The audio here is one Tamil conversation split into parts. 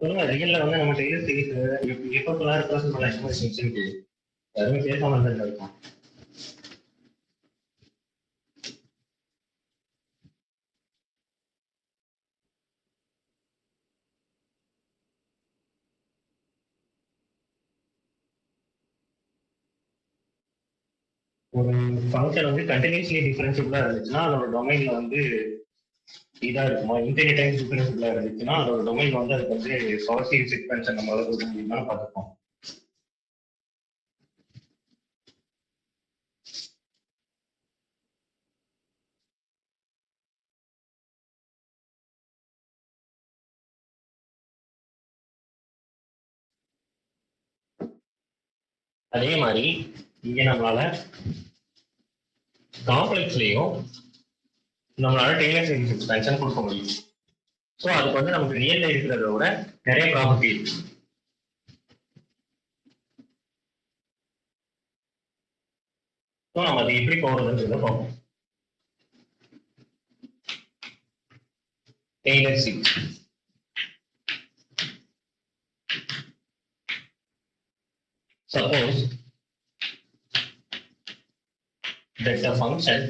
சொல்லுங்க ரியல்ல வந்து நம்ம டெய்லர் சீரிஸ் எப்பப்பெல்லாம் ரெப்ரசென்ட் பண்ண எக்ஸ்பிரஷன்ஸ் யாருமே பேசாம இருக்கான். ஒரு ஃபங்க்ஷன் வந்து கண்டினியூஸ்லி டிஃபரன்ஷியபிளா இருந்துச்சுன்னா அதோட டொமைன்ல வந்து இதா இருக்குமா, இன்டெர்னி டைம் டிஃபரன்ஷியபிளா இருந்துச்சுன்னா அதோட டொமைன் வந்து அதுக்கு வந்து பவர் சீரிஸ் எக்ஸ்பென்ஷன் நம்ம அளவுக்கு முடியுமா பார்த்துப்போம். அதே மாதிரி இங்க நம்மளால காம்ப்ளெக்ஸ்லயும் நம்மளால டெய்லர் சீரிஸ் எக்ஸ்பென்ஷன் கொடுக்க முடியும். ஸோ அதுக்கு வந்து நமக்கு ரியல்ல இருக்கிறத விட நிறைய ப்ராப்பர்ட்டி இருக்கு. ஸோ நம்ம அது எப்படி போறதுன்றத பார்ப்போம். Taylor series suppose that the function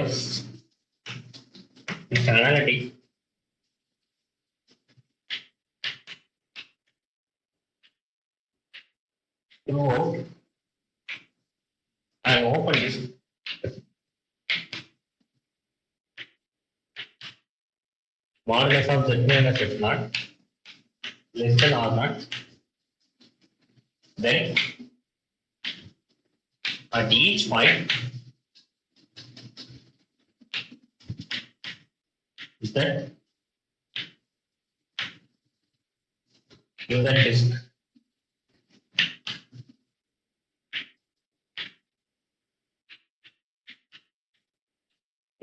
f is analytic throughout an open disk modulus of z minus f naught less than r naught, then at each point is that in that disk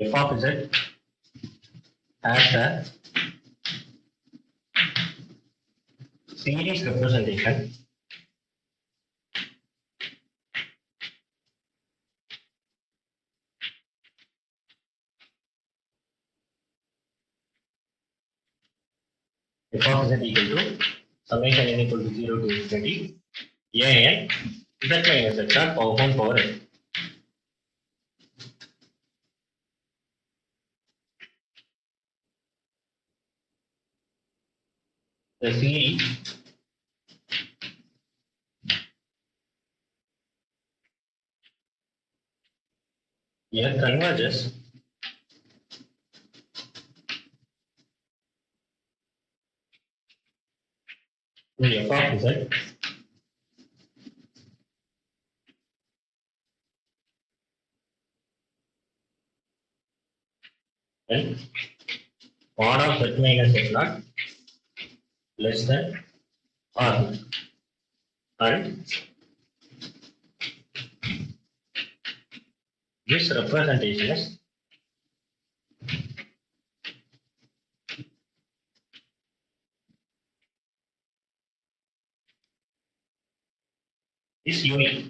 f of z has a series representation f of z equal to summation n equal to 0 to infinity a n z minus h naught power 1 power n. The series here converges to f of z and mod of z minus h naught less than r and this representation is unique.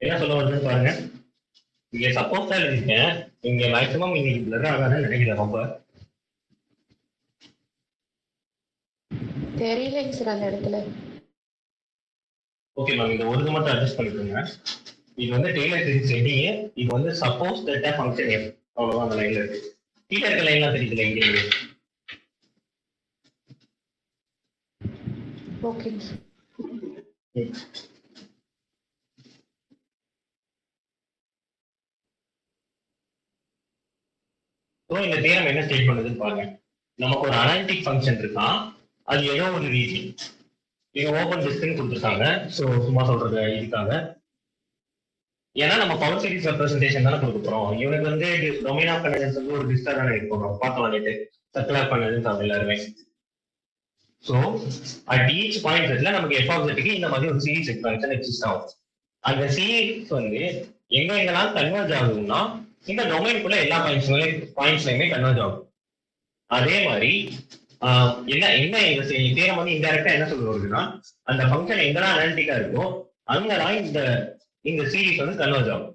என்ன சொல்ல வருதுன்னு பாருங்க. இங்க சப்போஸ் தான் எழுதிருக்கேன். இங்க மேக்ஸிமம் இன்னைக்கு பிளர் ஆகாதுன்னு நினைக்கிறேன். ரொம்ப தெரியலைங்க சார் அந்த இடத்துல. ஓகே மேம், இந்த ஒரு மட்டும் அட்ஜஸ்ட் பண்ணிக்கோங்க. இது வந்து டெய்லர் சீரிஸ் ஹெட்டிங். இது வந்து சப்போஸ் தட் ஃபங்க்ஷன் எஃப், அவ்வளவுதான் அந்த லைன்ல இருக்கு. கீழே இருக்க லைன்லாம் தெரியல இங்க இருக்கு. ஓகேங்க சார். இந்த தியரம் என்ன ஸ்டேட் பண்ணுதுன்னு பாருங்க. நமக்கு ஒரு அனாலிட்டிக் ஃபங்க்ஷன் இருக்கான், அது ஏதோ ஒரு ரீஜன் இங்க ஓபன் டிஸ்க்னு கொடுத்துருக்காங்க. ஸோ சும்மா சொல்றது இதுக்காக, ஏன்னா நம்ம பவர் சீரிஸ் ரெப்ரஸன்டேஷன் தானே கொடுக்க போறோம். இவனுக்கு வந்து டொமைன் ஆஃப் கன்வர்ஜென்ஸ் வந்து ஒரு டிஸ்டா தானே இருக்கும். பார்க்கலாம் நேற்று சர்க்குலர் பண்ணதுன்னு எல்லாருமே. ஸோ அட் ஈச் பாயிண்ட் செட்ல நமக்கு எஃப் ஆஃப் செட்டுக்கு இந்த மாதிரி ஒரு சீரிஸ் எக்ஸ்பான்ஷன் எக்ஸிஸ்ட் ஆகும். அந்த சீரிஸ் வந்து எங்க எங்கெல்லாம் கன்வர்ஜ் ஆகும்னா இந்த டொமைனுக்குள்ள எல்லா பாயிண்ட்ஸ்லயுமே கன்வர்ஜ் ஆகும். அதே மாதிரி என்ன என்ன இந்த தேரம் வந்து இன்டெரக்டா என்ன சொல்ல வருதுன்னா, அந்த ஃபங்க்ஷன் எங்கெல்லாம் அனாலிட்டிக்கா இருக்கோ அங்கெல்லாம் இந்த சீரிஸ் வந்து கன்வர்ஜ் ஆகும்.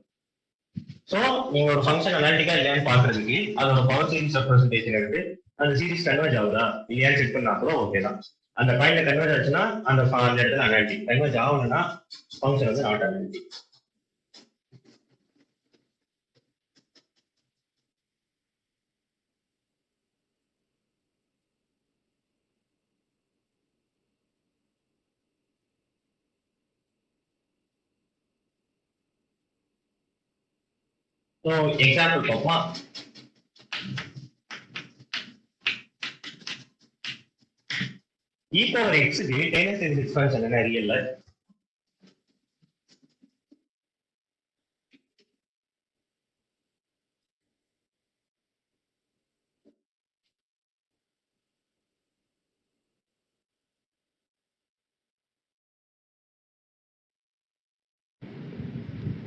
ஸோ நீங்க ஒரு ஃபங்க்ஷன் அனாலிட்டிக்கா இல்லையான்னு பாக்குறதுக்கு அதோட பவர் சீரிஸ் ரெப்ரஸன்டேஷன் எடுத்து அந்த சீரிஸ் கன்வர்ஜ் ஆகுதா இல்லையான்னு செக் பண்ணா கூட ஓகே தான். அந்த பாயிண்ட்ல கன்வர்ஜ் ஆச்சுன்னா அந்த இடத்துல அனாலிட்டிக், கன்வர்ஜ் ஆகணும்னா ஃபங்க்ஷன் வந்து நாட் அனாலிட்டிக். ஸோ எக்ஸாம்பிள் பார்ப்போமா? e power x க்கு டெய்லர் சீரிஸ் எக்ஸ்பான்ஷன் என்ன ரியல்ல?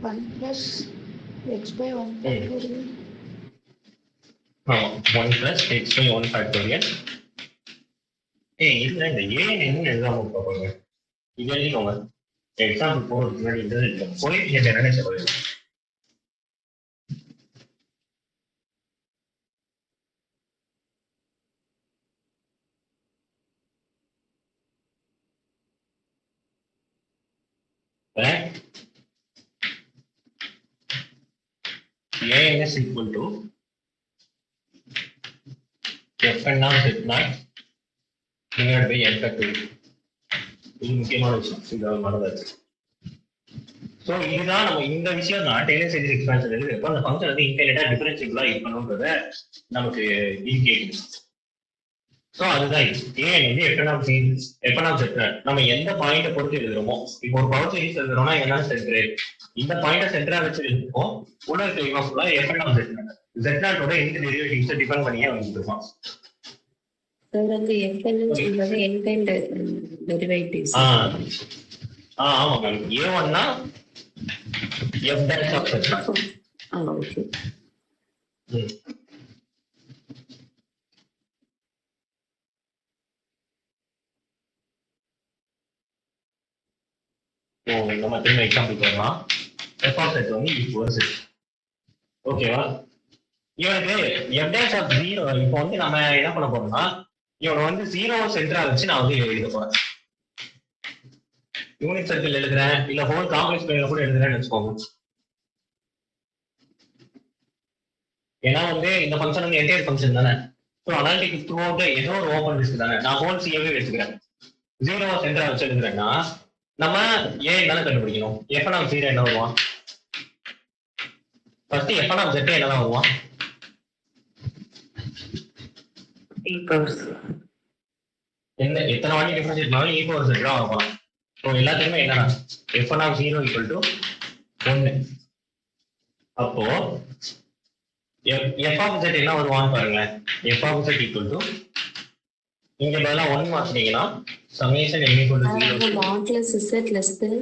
One plus x by 1 factorial. ஆமா, 1 plus x by 1 factorial. இதுல இந்த a என்ன எழுதாம பார்ப்பாங்க, இது எழுதிக்கோங்க. எக்ஸாம்பிள் போறதுக்கு முன்னாடி இந்த கோஎஃபிஷியன்ட் என்னன்னு சொல்லுங்க. an is equal to fn of z0 divided by n factorial. இது முக்கியமான விஷயம், இதை மறந்தாச்சு. ஸோ இதுதான் நம்ம இந்த விஷயம் தான் டெய்லர் சீரிஸ் எக்ஸ்பான்ஷன் எழுதுறப்ப அந்த ஃபங்க்ஷன் வந்து இன்ஃபைனைட்டா டிஃபரன்ஷியபிளா இருக்கணும்ன்றத நமக்கு இது கேட்குது. ஸோ அதுதான் இது. ஏன் வந்து எஃப்என் ஆஃப் சென்டர் நம்ம எந்த பாயிண்ட்டை பொறுத்து எழுதுறோமோ, இப்போ ஒரு பவர் சீரிஸ் எழுதுறோம்னா என்ன சென்டர், இந்த பாயிண்ட்டை சென்டரா வச்சு எழுதுவோம். உள்ள இருக்க இவன் ஃபுல்லா எஃப்என் ஆஃப் சென்டர் z0 இந்த டெரிவேட்டிவ்ஸை டிபெண்ட் பண்ணியே வந்துட்டு இருக்கோம். ஆமா மேம், a1னா f dash of z0. Okay. நம்ம திரும்ப எக்ஸாம்பிள் போடலாம். f of z வந்து ஈக்குவல் z. ஓகேவா? இவனுக்கு f dash of 0 இப்போ வந்து நம்ம என்ன பண்ண போறோம்னா, இவனை வந்து 0 சென்டரா வச்சு நான் வந்து எழுத போறேன். யூனிட் சர்க்கிள் எழுதுறேன், இல்ல ஹோல் காம்ப்ளெக்ஸ் பிளேன்ல கூட எழுதுறேன்னு வச்சுக்கோங்க. ஏன்னா வந்து இந்த ஃபங்க்ஷன் வந்து என்டையர் ஃபங்க்ஷன் தானே. ஸோ அனாலிட்டிக் த்ரூ அவுட் ஏதோ ஒரு ஓப்பன் லிஸ்ட் தானே. நான் ஹோல் சிஏவே வச்சுக்கிறேன். 0 சென்டரா வச்சு எழுதுறேன்னா நம்ம ஏன் தானே கண்டுபிடிக்கணும். எஃப்என் ஆஃப் 0 என்ன வருவான்? ஃபர்ஸ்ட் எஃப்என் ஆஃப் z என்னதான் வருவான்? என்ன எத்தனை வாட்டி டிஃபரன்ஷியேட் பண்ணாலும் e power z தான் வரலாம். ஸோ எல்லாத்துக்குமே என்னன்னா f1 of 0 equal to 1. அப்போ f of z என்ன வருவான்னு பாருங்களேன். f of z equal to இங்க பதிலா 1 மாத்தினீங்கன்னா summation n equal to 0 modulus z less than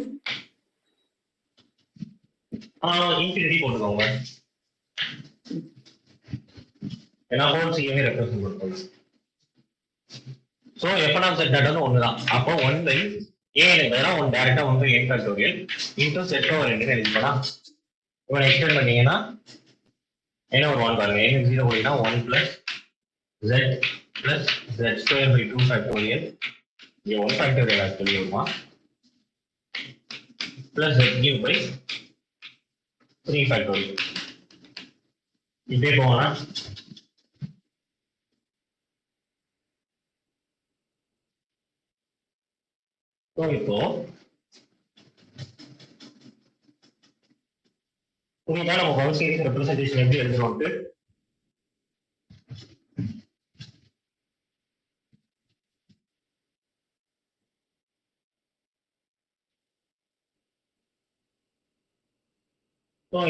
infinity போட்டுக்கோங்க. ஏன்னா ஹோல் சிஏவே ரெப்ரசன்ட் பண்ணுறோம். So f1 of z dot ஒண்ணுதான். அப்போ 1 by a பதிலா 1 டைரக்டா 1 by n factorial into z over n எழுதிக்கலாம். இவனை எக்ஸ்டெண்ட் பண்ணீங்கன்னா என்ன வருவான்னு பாருங்க. n 0 போயினா 1 plus z plus z square by 2 factorial, இங்க 1 ஃபேக்டோரியல் ஆக்சுவலி வருமா, plus z cube by 3 factorial. இப்படியே போனா இப்போ புரியுதா நம்ம பவர் சீரிஸ் ரெப்ரசன்டேஷன் எப்படி எழுதுறோம்ட்டு?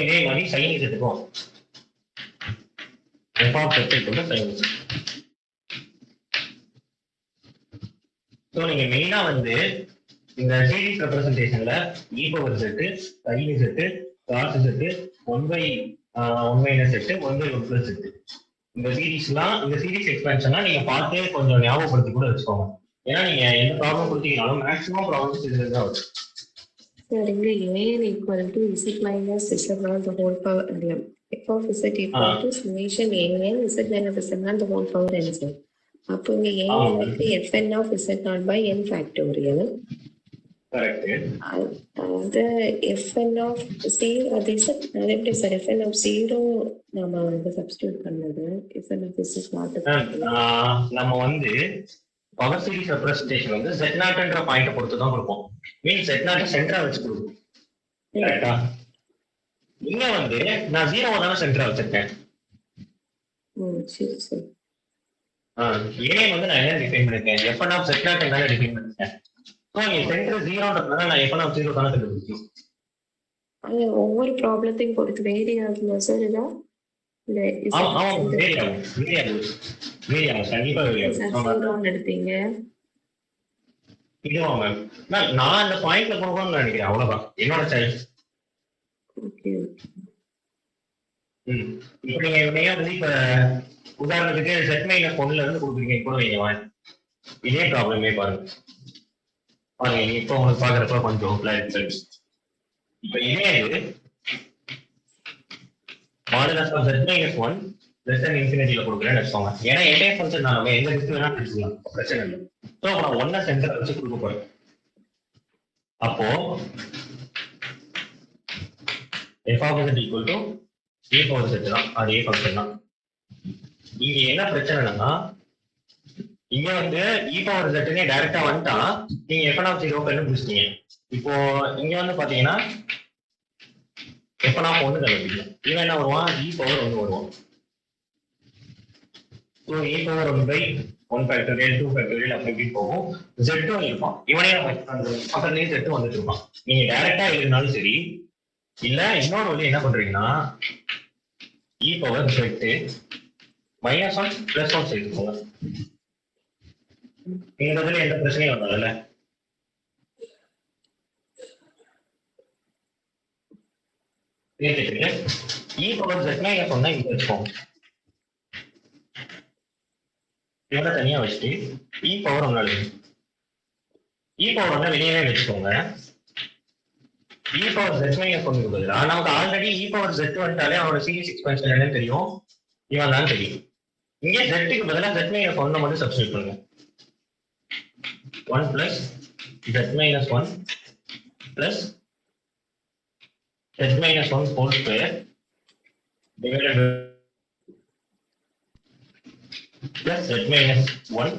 இதே மாதிரி சைன் எடுத்துக்கோம். f of z equal to sin z. So நீங்க மெயினா வந்து இந்த சீரிஸ் ரெப்ரசன்டேஷன்ல e power z, sin z, cos z, 1 by 1 minus z, 1 by 1 plus z இந்த சீரிஸ் எக்ஸ்பென்ஷன்லாம் நீங்க பார்த்து கொஞ்சம் ஞாபகப்படுத்தி கூட வச்சுக்கோங்க. ஏன்னா நீங்க எந்த ப்ராப்ளம் கொடுத்தீங்கனாலும் மேக்ஸிமம் ப்ராப்ளம்ஸ் இதுல தான் வரும். சார் இங்க an equal to z minus z naught the whole power இல்ல f of z equal to summation an z minus z naught the whole power n sir. அப்போ இங்க an வந்து fn of z naught by n factorial. Correct. அது fn of c அது அது எப்படி சார் fn of 0 நாம வந்து சப்ஸ்டிட்யூட் பண்ணது fn of z naught நம்ம வந்து பவர் சீரிஸ் ரெப்ரசன்டேஷன் வந்து z0 என்ற பாயிண்ட பொறுத்து தான் கொடுப்போம். மீன்ஸ் z0 சென்டரா வச்சு கொடுப்போம். கரெக்ட்டா? இங்க வந்து நான் 0 தான சென்டரா வச்சிருக்கேன். சரி சார். ஏன் வந்து நான் என்ன டிஃபைன் பண்ணிருக்கேன்? fn of z0 என்ன டிஃபைன் பண்ணிருக்கேன்? சோ இங்க சென்டர் 0ன்றதுனால நான் fn of 0 தான கண்டுபிடிக்கணும். அது ஒவ்வொரு ப்ராப்ளத்தையும் பொறுத்து வேரி ஆகுமா சார் இதா? இல்ல வேரி ஆகும் கண்டிப்பா வேரி ஆகும். எடுத்தீங்க இதுவா மேம்? நான் அந்த பாயிண்ட்ல போகணும்னு நினைக்கிறேன், அவ்வளவுதான் என்னோட சாய்ஸ். ஓகே. இப்ப நீங்க வந்து இப்ப உதாரணத்துக்கு Z-1 இருந்து கொடுக்குறீங்க கூட வைங்க, இதே ப்ராப்ளமே பாருங்க. இப்போ உங்களுக்கு பாக்குறப்ப கொஞ்சம் கிளாரிட்டி. இப்ப இதே இது modulus of Z-1 less than infinity கொடுக்குறேன்னு வச்சுக்கோங்க. ஏன்னா என்டையர் ஃபங்க்ஷன் நம்ம எந்த லிஸ்ட் வேணா எடுத்துக்கலாம், பிரச்சனை இல்லை. ஸோ நான் 1 சென்டர் வச்சு கொடுக்க போறேன். அப்போ f of z equal to a power z தான், அதே ஃபங்க்ஷன் தான். இங்க என்ன பிரச்சனைனா இங்க வந்து e power z னே டைரக்டா வந்துட்டா நீங்க fn of 0 கண்டுபிடிச்சிட்டீங்க. இப்போ இங்க வந்து பாத்தீங்கன்னா fn of 1 கண்டுபிடிக்கலாம். இவன் என்ன வருவான்? e power 1 வருவான். So e power 1 by 1 factorial 2 factorial அப்படி போகும். z2 இருப்பான், இவனே பக்கத்துலயே z2 வந்துட்டு இருப்பான். நீங்க டைரக்டா எழுதினாலும் சரி, இல்ல இன்னொரு வழி என்ன பண்றீங்கன்னா e power z minus 1 plus 1 சேர்த்துக்கோங்க. நீங்க அதுல எந்த பிரச்சனையும் வந்தால e power z minus 1 இங்க வச்சுக்கோங்க. இவனை தனியா வச்சுட்டு e power 1 எழுதுங்க. e power 1 வெளியவே வச்சுக்கோங்க. e power z minus 1 பதிலா நமக்கு ஆல்ரெடி e power z வந்துட்டாலே அவனோட சீரிஸ் எக்ஸ்பென்ஷன் என்னன்னு தெரியும், இவன் தான் தெரியும். இங்கே z க்கு பதிலா z minus 1 மட்டும் சப்ஸ்டிட்யூட் பண்ணுங்க. 1 plus z minus 1 plus z minus 1 whole square divided plus z minus 1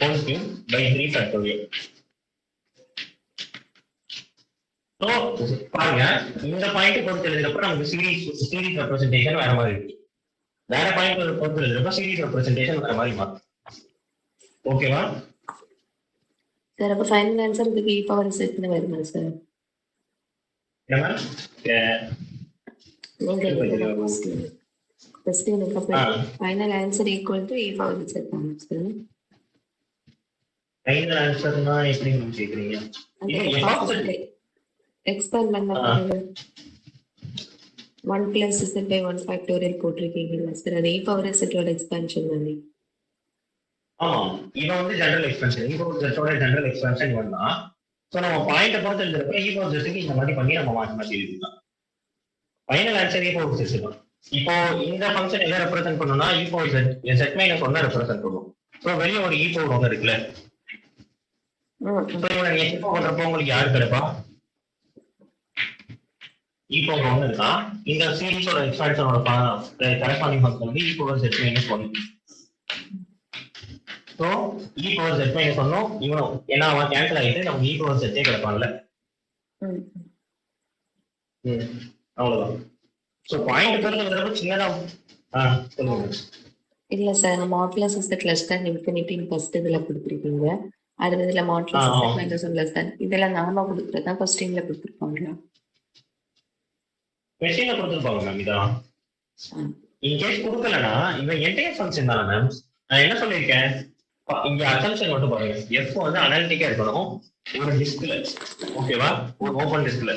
whole cube by 3 factorial. So பாருங்க, இந்த பாயிண்ட் பொறுத்து எழுதுறப்ப நமக்கு சீரிஸ் ரெப்ரசன்டேஷன் வேற மாதிரி இருக்கு. வேற பாயிண்ட் பொறுத்து எழுதுறப்ப சீரிஸ் ரெப்ரசன்டேஷன் வேற மாதிரி மாறும். ஓகேவா சார்? அப்ப ஃபைனல் ஆன்சர் இதுக்கு e power z ன்னு வருமா சார்? என்ன நீங்க question final answer equal to e power z ஆமா சார்? ஃபைனல் ஆன்சர்னா எப்படி நீங்க கேக்குறீங்க? எக்ஸ்பேண்ட் பண்ண 1 plus z by 1 factorial போட்டிருக்கீங்களா சார்? அது e power z ஓட எக்ஸ்பான்ஷன் தானே? ஆமா, இது வந்து general expansion. e power z ஓட ஜெனரல் எக்ஸ்பான்ஷன் வந்தா சோ நம்ம பாயிண்ட பொறுத்து எழுதுறப்ப e power z க்கு இந்த மாதிரி பண்ணி நம்ம மாத்தி எழுதிக்கலாம். Final answer e power z தான். இப்போ இந்த ஃபங்க்ஷன் எதை ரெப்ரசன்ட் பண்ணனும்னா e power z minus 1 represent பண்ணும். சோ வெளிய ஒரு e power 1 இருக்குல, சோ இவனை நீங்க சிம்பிள் பண்றப்போ உங்களுக்கு யார் கிடைப்பா? e power 1 இருக்கா. இந்த சீரிஸோட எக்ஸ்பான்ஷனோட கரெஸ்பாண்டிங் ஃபங்க்ஷன் வந்து e power z minus 1. So e power z minus 1 இவனும் ஏன்னா அவன் கேன்சல் ஆயிட்டு நமக்கு e power z கிடைப்பான்ல. அவ்வளவுதான். சோ பாயிண்ட் பொறுத்து சின்னதா சொல்லுங்க. இல்ல sir, modulus is less than infinity first இதுல கொடுத்திருக்கீங்க. அது இதுல modulus is minus less than இதெல்லாம் நாம கொடுத்துறதா क्वेश्चनல கொடுத்திருப்பாங்க. क्वेश्चनல கொடுத்திருப்பாங்க மேம். இதான் இன் கேஸ் கொடுக்கலனா இவன் என்டையர் ஃபங்க்ஷன் தான மேம். நான் என்ன சொல்லிருக்கேன், இங்க அசம்ப்ஷன் மட்டும் பாருங்க. f வந்து அனலிட்டிக்கா இருக்கணும் ஒரு டிஸ்க்ல, ஓகேவா? ஒரு ஓபன் டிஸ்க்ல.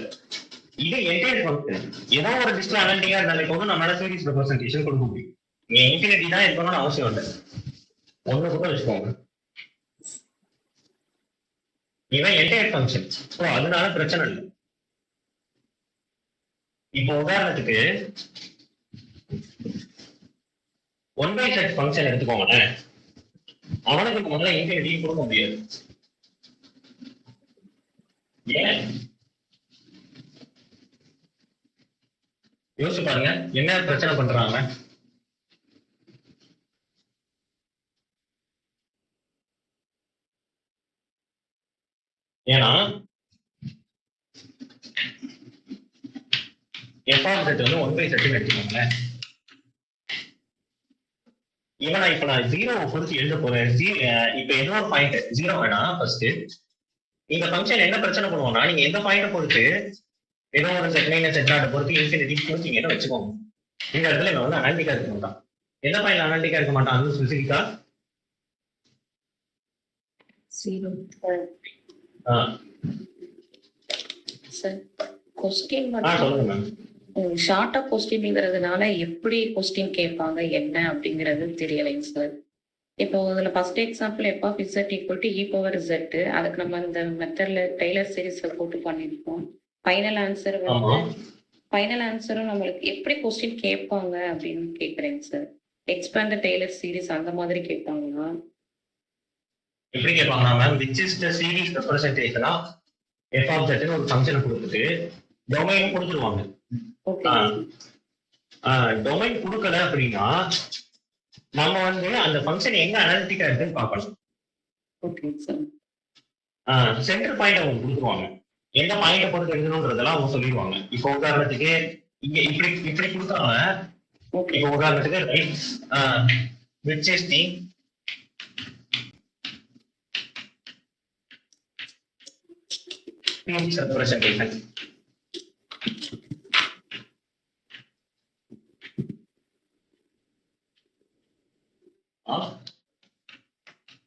இது என்டையர் ஃபங்க்ஷன். ஏதோ ஒரு டிஸ்க்ல அனலிட்டிக்கா இருந்தாலே போதும் நம்மளால சீரிஸ் ரெப்ரசன்டேஷன் கொடுக்க முடியும். நீங்க இன்ஃபினிட்டி தான் இருக்கணும்னு அவசியம் இல்லை, ஒண்ணு கூட வச்சுக்கோங்க. இவன் என்டையர் ஃபங்க்ஷன், ஸோ அதனால பிரச்சனை இல்லை. இப்போ உதாரணத்துக்கு 1/z ஃபங்க்ஷன் எடுத்துக்கோங்களேன். அவனுக்கு முதல்ல இன்ஃபினிட்டி கொடுக்க முடியாது. ஏன் யோசிச்சு பாருங்க, என்ன பிரச்சனை பண்றாங்க? ஏன்னா f of z வந்து 1/z எடுத்துக்கோங்களேன். இவனை இப்ப நான் 0 பொறுத்து எழுத போறேன். இப்ப ஏதோ ஒரு பாயிண்ட் 0 வேணா ஃபர்ஸ்ட் இந்த ஃபங்க்ஷன் என்ன பிரச்சனை பண்ணுவோம்னா, நீங்க எந்த பாயிண்ட பொறுத்து ஏதோ ஒரு செட் மைனஸ் செட் நாட் பொறுத்து இன்ஃபினிட்டி கொடுத்தீங்கன்னு வச்சுக்கோங்க. இந்த இடத்துல இவன் வந்து அனாலிட்டிக்கா இருக்க மாட்டான். எந்த பாயிண்ட்ல அனாலிட்டிக்கா இருக்க மாட்டான்? அது ஸ்பெசிஃபிக்கா 0. சார் கொஸ்டின் சொல்லுங்க மேம். ஷார்ட்டா கொஸ்டின்ங்கிறதுனால எப்படி கொஸ்டின் கேட்பாங்க என்ன அப்படிங்கிறது தெரியலைங்க சார். இப்போ இதுல first example f of z equal to e power z, அதுக்கு நம்ம இந்த மெத்தட்ல டெய்லர் சீரிஸ்ல போட்டு பண்ணிருக்கோம். ஃபைனல் ஆன்சர் வந்து ஃபைனல் ஆன்சரும் நம்மளுக்கு எப்படி கொஸ்டின் கேட்பாங்க அப்படின்னு கேக்குறேங்க சார். எக்ஸ்பேண்ட் டெய்லர் சீரிஸ் அந்த மாதிரி கேட்பாங்களா? எப்படி கேட்பாங்கன்னா ma'am, which is the series representation of f of z ன்னு ஒரு ஃபங்க்ஷனை கொடுத்துட்டு டொமைன் கொடுத்துருவாங்க. ஓகே. டொமைன் கொடுக்கல அப்படின்னா நம்ம வந்து அந்த ஃபங்க்ஷன் எங்க அனாலிட்டிக்கா இருக்குன்னு பார்க்கணும். Okay sir. சென்டர் பாயிண்ட் அவங்க கொடுத்துருவாங்க. எந்த பாயிண்ட பொறுத்து எழுதணும்ன்றதெல்லாம் அவங்க சொல்லிடுவாங்க. இப்போ உதாரணத்துக்கு இங்க இப்படி இப்படி கொடுத்தாங்க. இப்போ உதாரணத்துக்கு which is the series representation of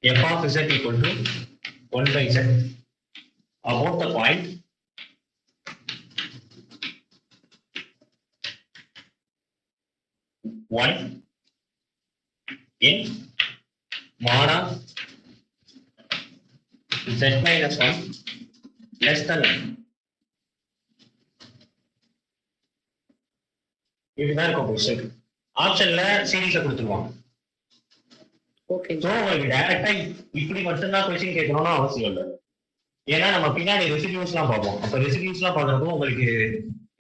f of z equal to 1/z about the point one in mod of z minus 1 less than 1. இதுதான் இருக்கும் கொஸ்டின். ஆப்ஷன்ல சீரீஸை கொடுத்துருவாங்க. ஓகே. ஸோ உங்களுக்கு டைரக்டா இப்படி மட்டும்தான் கொஸ்டின் கேட்கணும்னு அவசியம் இல்லை. ஏன்னா நம்ம பின்னாடி ரெசிடியூஸ்லாம் பார்ப்போம். அப்ப ரெசிடியூஸ்லாம் பார்க்கறப்போ உங்களுக்கு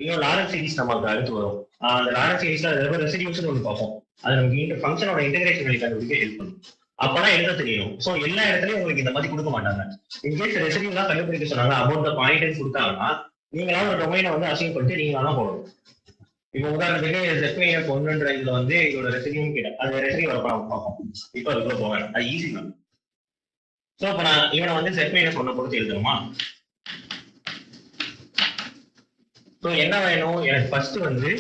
இன்னும் லாரன்ஸ் சீரிஸ் நமக்கு அடுத்து வரும். அந்த லாரன்ஸ் சீரிஸ்ல ரெசிடியூஸ் ஒன்று பார்ப்போம். அது நமக்கு ஃபங்க்ஷனோட இன்டெகிரேஷன் கண்டுபிடிக்க ஹெல்ப் பண்ணும். அப்பதான் எழுத தெரியணும். ஸோ எல்லா இடத்துலயும் உங்களுக்கு இந்த மாதிரி கொடுக்க மாட்டாங்க. இன்கேஸ் ரெசிடியூலாம் கண்டுபிடிக்க சொன்னாங்க, அபவுட் த பாயிண்ட் கொடுத்தாங்கன்னா நீங்களாம் ஒரு டொமைனை வந்து அசைன் பண்ணிட்டு நீங்களா தான் போடணும். இப்போ உதாரணத்துக்கு Z- 1ன்ற இதுல வந்து இதோட ரெசிடியூ கேட்டேன். அது ரெசிடியூ வரப்ப நம்ம பார்ப்போம். இப்போ அதுக்குள்ள போவேன், அது ஈஸி தான். ஸோ இப்போ நான் இவனை வந்து Z-1 பொறுத்து எழுதணுமா? ஸோ என்ன வேணும் எனக்கு ஃபர்ஸ்ட் வந்து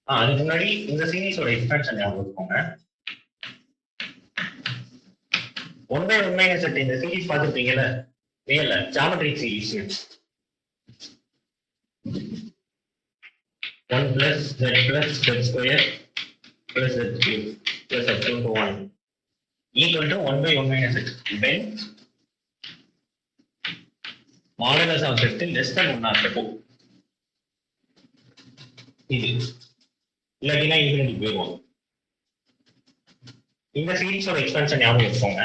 அதுக்கு முன்னாடி இந்த சீரீஸோட எக்ஸ்பேன்ஷன் ஞாபகம் வச்சுக்கோங்க. 1/1 செட் இந்த சீரீஸ் பார்த்துருப்பீங்கல்ல, இல்ல geometric series 1 plus z plus z square plus z cube plus up to 1 equal to 1/1 minus z when modulus of z less than 1 ஆகிறப்போ இது இல்லாட்டினா இன்ஃபினிட்டி போயிடுவோம். இந்த சீரீஸோட எக்ஸ்பென்ஷன் ஞாபகம் வச்சுக்கோங்க.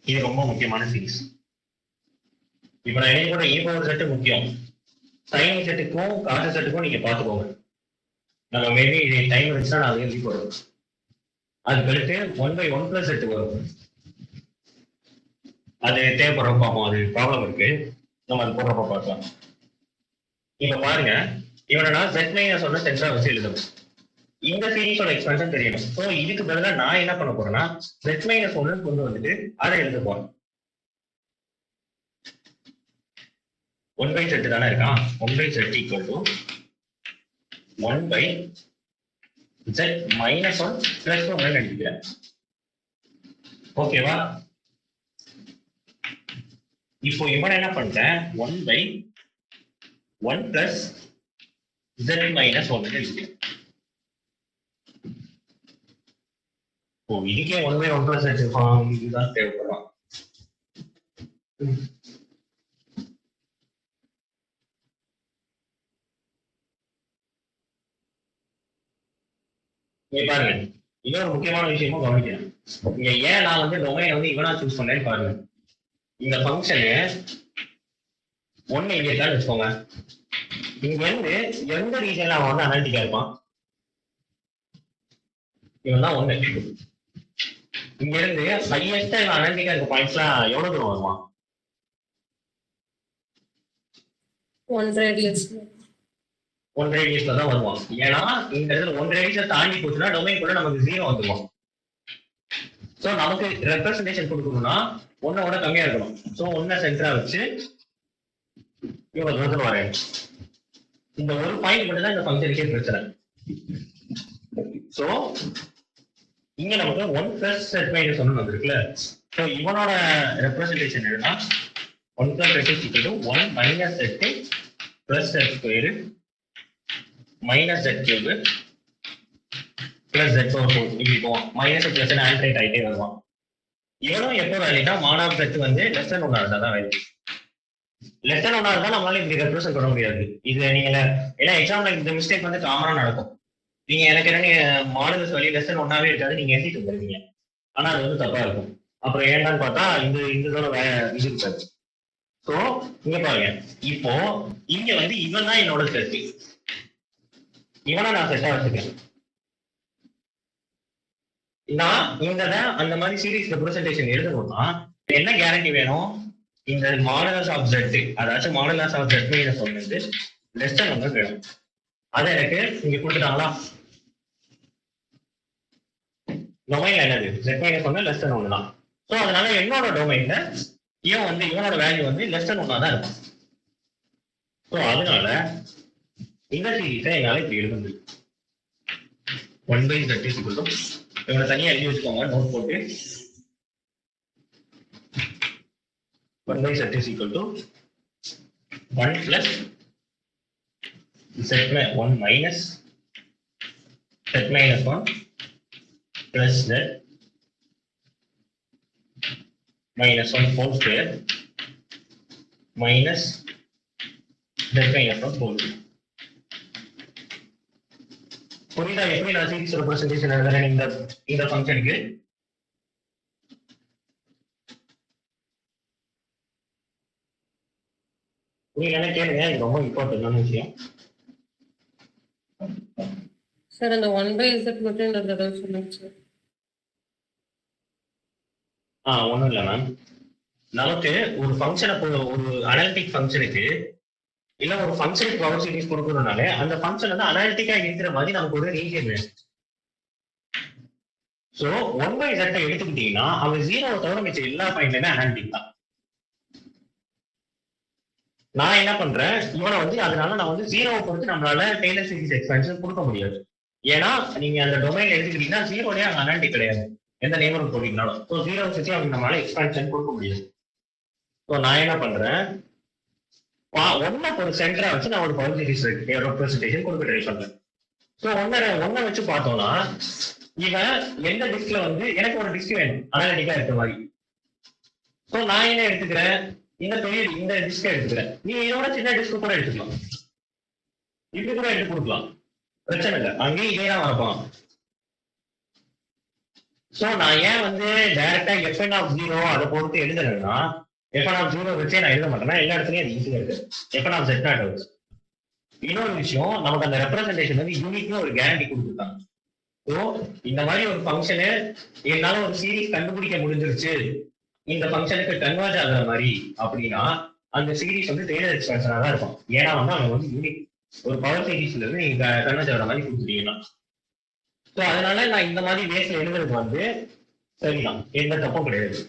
இது ரொம்ப முக்கியமான சீரீஸ். இப்போ நான் என்ன கூட e power z முக்கியம். சைன் செட்டுக்கும் காசு செட்டுக்கும் நீங்க பாத்துக்கோங்க. நம்ம மேபி டைம் இருந்துச்சுன்னா நான் எழுதி போடுறோம். அதுக்கடுத்து 1/1 plus செட்டு வரும். அது தேவைப்படுறப்ப பார்ப்போம். அது ப்ராப்ளம் இருக்கு, நம்ம அது போடுறப்ப பார்க்கலாம். இப்ப பாருங்க, இவனை நான் Z-1 சென்டரா வச்சு எழுதணும். இந்த சீரீஸோட எக்ஸ்பென்ஷன் தெரியணும். ஸோ இதுக்கு பதிலா நான் என்ன பண்ண போறேன்னா Z-1 கொண்டு வந்துட்டு அதை எழுத போறேன். 1/z தானே இருக்கான். 1/z equal to 1/z minus 1 plus 1 எழுதிக்கிறேன். ஓகேவா? இப்போ இவன் என்ன பண்ணிட்டேன், 1/1 plus z minus 1 எழுதிக்கிறேன். ஓ இதுக்கே 1/1 + ஃபார்ம் இதுதான் தேவைப்படும். இங்க பாருங்க, இன்னொரு முக்கியமான விஷயமும் கவனிக்கிறேன். இங்க ஏன் நான் வந்து டொமைன் வந்து இவனா சூஸ் பண்ணேன்னு பாருங்க. இந்த ஃபங்க்ஷனு 1 இங்க இருக்கான்னு வச்சுக்கோங்க. இங்க இருந்து எந்த ரீஜன்ல அவன் வந்து அனாலிட்டிக்கா இருப்பான்? இவன் தான் 1. இங்க இருந்து ஹையஸ்டா இவன் அனாலிட்டிக்கா இருக்க பாயிண்ட்ஸ்லாம் எவ்வளவு தூரம் வருவான்? 1 radius. 1 ரேடியஸ்ல தான் வருவான். ஏன்னா இந்த இடத்துல 1 ரேடியஸை தாண்டி போச்சுன்னா டொமைன் கூட நமக்கு 0 வந்துடும். ஸோ நமக்கு ரெப்ரஸன்டேஷன் கொடுக்கணும்னா 1 கம்மியா இருக்கணும். ஸோ 1 சென்டரா வச்சு இவ்வளவு தூரத்துல வரேன். இந்த ஒரு பாயிண்ட் மட்டும் தான் இந்த ஃபங்க்ஷனுக்கே பிரச்சனை. ஸோ இங்க நமக்கு 1 + செட் மைனஸ் 1 வந்திருக்குல்ல. ஸோ இவனோட ரெப்ரஸன்டேஷன் என்னன்னா 1 + set = 1 - set + set square minus z cube plus z power 4 இப்படி போவோம். மைனஸ் பிளஸ் ஆல்டர்னேட் ஆகிட்டே வருவான். இவனும் எப்போ வேலைனா மான் ஆஃப் z வந்து லெஸ் தென் 1 இருந்தா தான் வேலை. லெஸ் தென் 1 இருந்தா நம்மளால இப்படி ரெப்ரசென்ட் பண்ண முடியாது. இது நீங்க ஏன்னா எக்ஸாம்ல இந்த மிஸ்டேக் வந்து காமனா நடக்கும். நீங்க எனக்கு என்ன மாடல்ஸ் வழி லெஸ் தென் 1 இருக்காது, நீங்க எழுதிட்டு வந்துருவீங்க. ஆனா அது வந்து தப்பா இருக்கும். அப்புறம் ஏன்டான்னு பார்த்தா இந்த இதோட இது இருக்காது. ஸோ இங்க பாருங்க, இப்போ இங்க வந்து இவன் தான் என்னோட செட். இவனை நான் செட்டா வச்சுக்கிறேன். நான் இந்த அந்த மாதிரி சீரிஸ் ரெப்ரசன்டேஷன் எழுதணும்னா என்ன கேரண்டி வேணும்? இந்த மாடலஸ் ஆஃப் Z, அதாச்சும் மாடலஸ் ஆஃப் Z மைனஸ் 1 வந்து லெஸ் தென் 1 வேணும். அதை எனக்கு இங்க கொடுத்துட்டாங்களா? டொமைன்ல என்னது Z மைனஸ் 1 லெஸ் தென் 1 தான். ஸோ அதனால என்னோட டொமைன்ல இவன் வந்து இவனோட வேல்யூ வந்து லெஸ் தென் 1 தான் இருக்கும். ஸோ அதனால இந்த சீரீஸை என்னால இப்படி எழுத முடியும். 1/z இவனை தனியா எழுதி வச்சுக்கோங்க, நோட் போட்டு. 1/z = 1 + z1 minus z minus 1 plus z minus 1 whole square minus z minus 1 whole square. புரியுதா எப்படி நான் சீரிஸ் ரெப்ரசன்டேஷன் எழுதுறேன் இந்த ஃபங்க்ஷனுக்கு? புரியலன்னா கேளுங்க, இது ரொம்ப இம்பார்ட்டன்டான விஷயம். சார் அந்த 1/z மட்டும் இந்த தடவை சொல்லுங்க சார். ஒண்ணும் இல்ல மேம், நமக்கு ஒரு ஃபங்க்ஷனை ஒரு அனாலிட்டிக் ஃபங்க்ஷனுக்கு இல்ல ஒரு ஃபங்க்ஷனுக்கு பவர் சீரிஸ் கொடுக்கறதுனால அந்த ஃபங்க்ஷன் வந்து அனாலிட்டிக்கா இருக்கிற மாதிரி நமக்கு ஒரு ரீஜன் வேணும். சோ 1/z எடுத்துக்கிட்டீங்கன்னா அவன் 0 தவிர மிச்ச எல்லா பாயிண்ட்லயுமே அனாலிட்டிக் தான். நான் என்ன பண்றேன், இவனை வந்து அதனால நான் வந்து 0 பொறுத்து நம்மளால டெய்லர் சீரிஸ் எக்ஸ்பான்ஷன் கொடுக்க முடியாது. ஏன்னா நீங்க அந்த டொமைன் எடுத்துக்கிட்டீங்கன்னா 0லயே அங்க அனாலிட்டிக் கிடையாது, எந்த நேமரும் போட்டீங்கனாலும். ஸோ 0 வச்சு அவங்க நம்மளால எக்ஸ்பான்ஷன் கொடுக்க முடியாது. ஸோ நான் என்ன பண்றேன், 1 ஒரு சென்டரா வச்சு நான் ஒரு பவர் சீரிஸ் ரெப்ரசன்டேஷன் கொடுக்க ட்ரை பண்றேன். ஸோ 1 வச்சு பார்த்தோம்னா இவன் எந்த டிஸ்க்ல வந்து எனக்கு ஒரு டிஸ்க் வேணும் அனாலிட்டிக்கா இருக்கிற மாதிரி. ஸோ நான் என்ன எடுத்துக்கிறேன், இந்த டிஸ்க் எடுத்துக்கிறேன். நீ இதோட சின்ன டிஸ்க் கூட எடுத்துக்கலாம், இப்படி கூட எடுத்து கொடுக்கலாம், பிரச்சனை இல்லை. அங்கேயும் இதே தான் வரப்போம். ஸோ நான் ஏன் வந்து டைரக்டா fn(0) அதை பொறுத்து எழுதுறேன்னா, fn(0) வச்சே நான் எழுத மாட்டேன்னா எல்லா இடத்துலயும் அது ஈஸியா இருக்கு. fn(z0) வச்சு இன்னொரு விஷயம், நமக்கு அந்த ரெப்ரசன்டேஷன் வந்து யூனிக்னு ஒரு கேரண்டி கொடுத்துருக்காங்க. ஸோ இந்த மாதிரி ஒரு ஃபங்க்ஷனு என்னால ஒரு சீரீஸ் கண்டுபிடிக்க முடிஞ்சிருச்சு, இந்த ஃபங்க்ஷனுக்கு கன்வெர்ஜ் ஆகுற மாதிரி அப்படின்னா அந்த சீரீஸ் வந்து டெய்லர் எக்ஸ்பான்ஷனா தான் இருக்கும். ஏன்னா வந்து அவங்க வந்து யூனிக் ஒரு பவர் சீரீஸ்ல இருந்து நீங்க கன்வெர்ஜ் ஆகிற மாதிரி கொடுத்துட்டீங்கன்னா. ஸோ அதனால நான் இந்த மாதிரி வேஸ்ல எழுதுறது வந்து சரிதான், எந்த தப்பும் கிடையாது.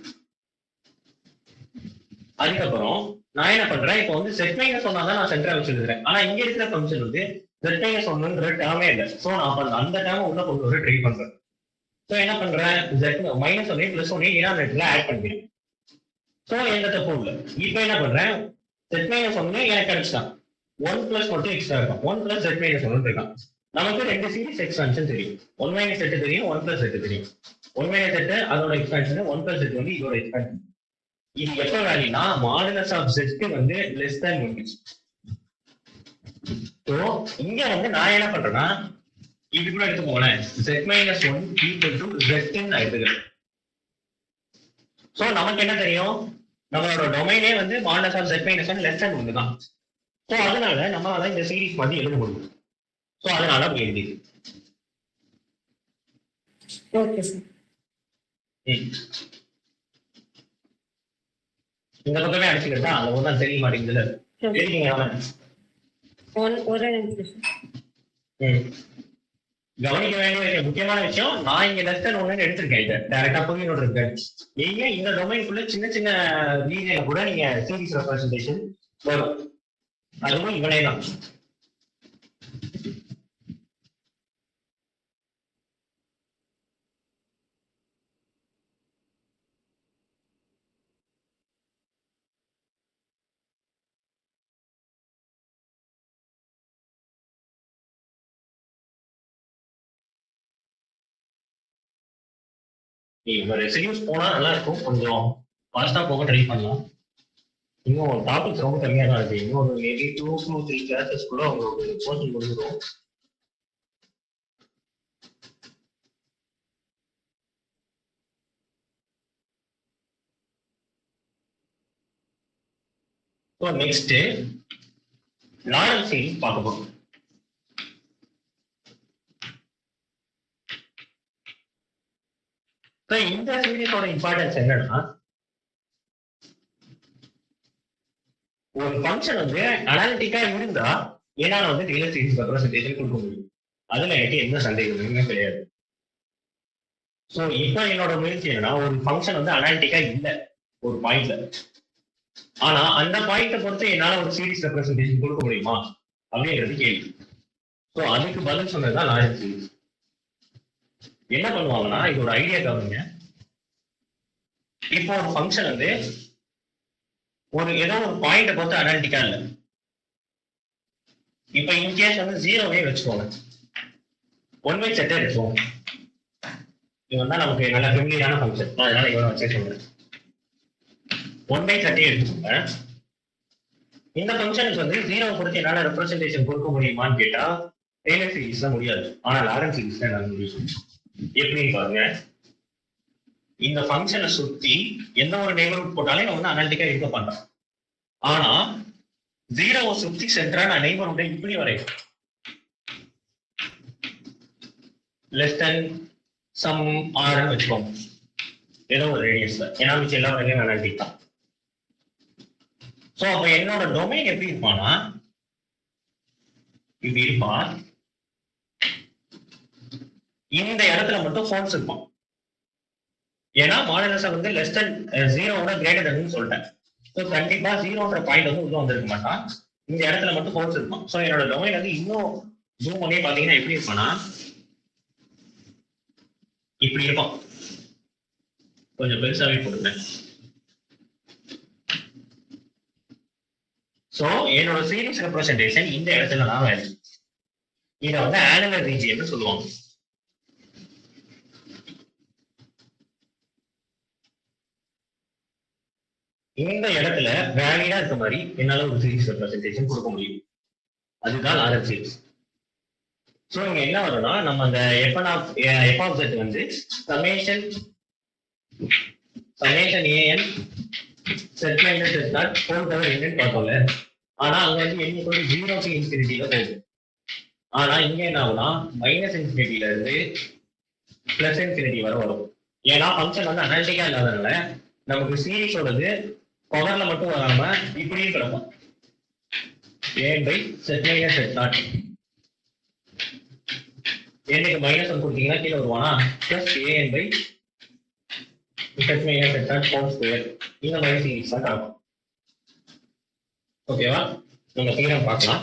அதுக்கப்புறம் நான் என்ன பண்றேன், இப்போ வந்து செட் மைனஸ் 1 தான் நான் சென்டரா வச்சு எழுதுறேன். ஆனா இங்க இருக்கிற ஃபங்க்ஷன் வந்து செட் மைனஸ் 1ன்ற டேர்மே இல்லை. ஸோ நான் அந்த டேர்மை உள்ள கொண்டு வர ட்ரை பண்றேன். ஸோ என்ன பண்றேன், -1 + 1 டினாமினேட்டர்ல ஆட் பண்ணிக்கிறேன். ஸோ எந்த தப்பும் இல்லை. இப்போ என்ன பண்றேன், செட் மைனஸ் 1 எனக்கு கிடைச்சிட்டான், 1 + மட்டும் எக்ஸ்ட்ரா இருக்கும், 1 + z - 1 இருக்கான். நமக்கு ரெண்டு சீரிஸ் எக்ஸ்பான்ஷன் தெரியும். 1 மைனஸ் செட் தெரியும், 1 பிளஸ் செட் தெரியும். 1 மைனஸ் செட் அதோட எக்ஸ்பான்ஷன், 1 பிளஸ் செட் வந்து இதோட எக்ஸ்பான்ஷன். இது எப்ப வேல்யூனா மாடுலஸ் ஆஃப் செட் வந்து லெஸ் தேன் 1. ஸோ இங்க வந்து நான் என்ன பண்றேன்னா இது கூட எடுத்து போனேன் z minus 1 equal to z எடுத்துக்கிறேன். ஸோ நமக்கு என்ன தெரியும், நம்மளோட டொமைனே வந்து modulus of z minus 1 less than 1 தான். ஸோ அதனால நம்மளால இந்த சீரிஸ் மாதிரி எழுத முடியும். ஸோ அதனால அப்படி எழுதி ஓகே சார். இந்த பக்கமே அடிச்சுக்கிட்டா அந்த ஒன்றும் தெரிய மாட்டேங்குதுல. எழுதிங்க ஒரு நிமிஷம். கவனிக்க வேண்டிய முக்கியமான விஷயம், நான் இங்க லெஸ் தேன் 1 எடுத்திருக்கேன். இதை டைரக்டா போய் நோட் இருக்கேன். நீங்க இந்த டொமைனுக்குள்ள சின்ன சின்ன ரீஜன்ல கூட நீங்க சீரிஸ் ரெப்ரசன்டேஷன் வரும். அதுவும் இவனே தான். ரெசிடியூஸ் போனா நல்லா இருக்கும். கொஞ்சம் ஃபாஸ்டா போக ட்ரை பண்ணலாம். இன்னும் டாபிக்ஸ் ரொம்ப கம்மியா தான் இருக்கு. இன்னும் ஒரு மேபி 2 to 3 கிளாஸஸ் கூட உங்களுக்கு போர்ஷன் முடிஞ்சிடும். ஸோ நெக்ஸ்ட் லாரல் சீரிஸ் பார்க்க போறோம். இந்த சீரிஸோட இம்பார்ட்டன்ஸ் என்னன்னா, ஒரு ஃபங்க்ஷன் வந்து அனாலிட்டிக்கா இருந்தா என்னால வந்து டெய்லர் சீரிஸ் ரெப்ரசன்டேஷன் கொடுக்க முடியும். அதுல எனக்கு எந்த சந்தேகமுமே கிடையாது. ஸோ இப்போ என்னோட முயற்சி என்னன்னா, ஒரு ஃபங்க்ஷன் வந்து அனாலிட்டிக்கா இல்லை ஒரு பாயிண்ட்ல, ஆனா அந்த பாயிண்ட்டை பொறுத்து என்னால ஒரு சீரிஸ் ரெப்ரசன்டேஷன் கொடுக்க முடியுமா அப்படிங்கிறது கேள்வி. ஸோ அதுக்கு பதில் சொன்னதுதான் லாரல் சீரிஸ். என்ன பண்ணுவாங்கன்னா, இதோட ஐடியா கவனிங்க. இப்போ ஒரு ஃபங்க்ஷன் வந்து ஒரு ஏதோ ஒரு பாயிண்ட பொறுத்து அனாலிட்டிக்கா இல்லை. இப்ப இன்கேஸ் வந்து 0வே வச்சுக்கோங்க, 1 பை செட்டை எடுத்துக்கோங்க. இவன் தான் நமக்கு நல்ல ஃபெமிலியரான ஃபங்க்ஷன், அதனால இவனை வச்சே சொல்றேன். 1 பை செட்டை எடுத்துக்கோங்க. இந்த ஃபங்க்ஷனுக்கு வந்து 0 பொறுத்து என்னால ரெப்ரசன்டேஷன் கொடுக்க முடியுமான்னு கேட்டா டெய்லர் சீரிஸ்ல முடியாது. ஆனா லாரல் சீரிஸ்ல என்னால முடியும். எப்படின்னு பாருங்க, இந்த ஃபங்க்ஷனை சுத்தி எந்த ஒரு நெய்பர்ஹுட் போட்டாலே நான் வந்து அனாலிட்டிக்கா இருக்க பண்றேன். ஆனா 0வை சுத்தி சென்டரா நான் நெய்பர்ஹுட்டை இப்படி வரையும், லெஸ் தென் சம் ஆர்னு வச்சுக்கோங்க, ஏதோ ஒரு ரேடியஸ்ல. ஏன்னா மிச்சம் எல்லா வரையும் அனாலிட்டிக் தான். ஸோ அப்ப என்னோட டொமைன் எப்படி இருப்பானா இப்படி இருப்பான். இந்த இடத்துல மட்டும் ஃபால்ஸ் இருக்கும். ஏன்னா மாடுலஸ் வந்து லெஸ் தென் 0 கிரேட்டர் தென் சொல்லிட்டேன். ஸோ கண்டிப்பா 0ன்ற பாயிண்ட் வந்து உள்ள வந்திருக்க மாட்டான். இந்த இடத்துல மட்டும் ஃபால்ஸ் இருக்கும். ஸோ என்னோட டொமைன் வந்து இன்னும் ஜூம் பண்ணி பாத்தீங்கன்னா எப்படி இருப்பானா இப்படி இருக்கும். கொஞ்சம் பெருசாவே போட்டுட்டேன். ஸோ என்னோட சீரிஸ் ரெப்ரசன்டேஷன் இந்த இடத்துல தான் வேல்யூ. இதை வந்து ஆனுலர் ரீஜியன் சொல்லுவாங்க. இந்த இடத்துல வேலிடா இருக்க மாதிரி என்னால ஒரு சீரிஸ் ரெப்ரசன்டேஷன் கொடுக்க முடியும். அதுதான் லாரல் சீரிஸ். ஸோ இங்க என்ன வரும்னா, நம்ம அந்த f ஆஃப் z வந்து summation an z minus z dot whole power என்னன்னு பார்த்தோம்ல. ஆனா அங்க வந்து n = 0 to இன்ஃபினிட்டில போகுது. ஆனா இங்க என்ன ஆகும்னா மைனஸ் இன்ஃபினிட்டில இருந்து பிளஸ் இன்ஃபினிட்டி வரை வரும். ஏன்னா ஃபங்க்ஷன் வந்து அனாலிட்டிக்கா இல்லாதனால நமக்கு சீரிஸோடது பவர்ல மட்டும் வராம இப்படியும் கிடக்கும். a by z minus z naught. n minus 1 கொடுத்தீங்கன்னா கீழே வருவானா plus an by z minus z naught whole square. இந்த மாதிரி சீரிஸ் தான் கிடைக்கும். ஓகேவா? நம்ம சீரம் பார்க்கலாம்.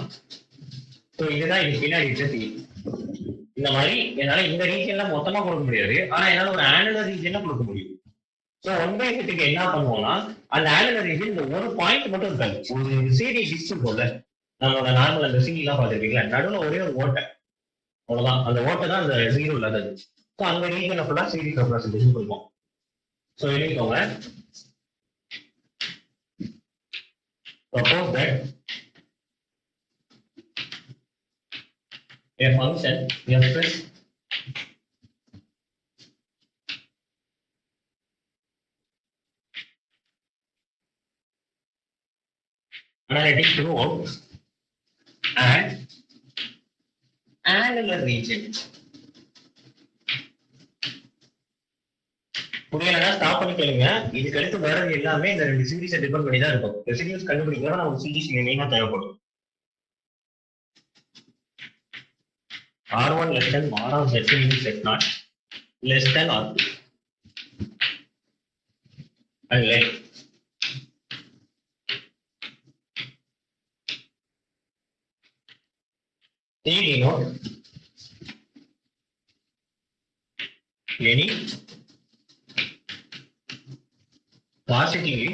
ஸோ இதுதான் இது பின்னாடி இருக்க சீரிஸ். இந்த மாதிரி என்னால இந்த ரீஜன்ல மொத்தமா கொடுக்க முடியாது. ஆனா என்னால ஒரு ஆனுலர் ரீஜன்ல கொடுக்க முடியும். ஸோ 1/z என்ன பண்ணுவோம்னா, அந்த ஆனுலர் ரீஜன் இந்த ஒரு பாயிண்ட் மட்டும் இருக்காது. ஒரு சிடி டிஸ்ட் போல நம்மளோட நார்மல் அந்த சிடி எல்லாம் பார்த்துருக்கீங்களா, நடுவில் ஒரே ஒரு ஓட்டை. அவ்வளவுதான். அந்த ஓட்டை தான் அந்த ஜீரோ இல்லாதது. ஸோ அந்த ரீஜனை ஃபுல்லா சீரிஸ் ரெப்ரசன்டேஷன் கொடுப்போம். ஸோ எழுதிக்கோங்க. Suppose that a function f is analytic throughout and annular region. புரியலன்னா ஸ்டாப் பண்ணி கேளுங்க. இதுக்கு அடுத்து வர்றது எல்லாமே இந்த ரெண்டு சீரிஸை டிபெண்ட் பண்ணி தான் இருக்கும். ரெசிடியூஸ் கண்டுபிடிக்கிறதா நமக்கு சீரிஸ் மெயினா தேவைப்படும். R1 less than R of Z into Z0 less than R2 and let T denote any positively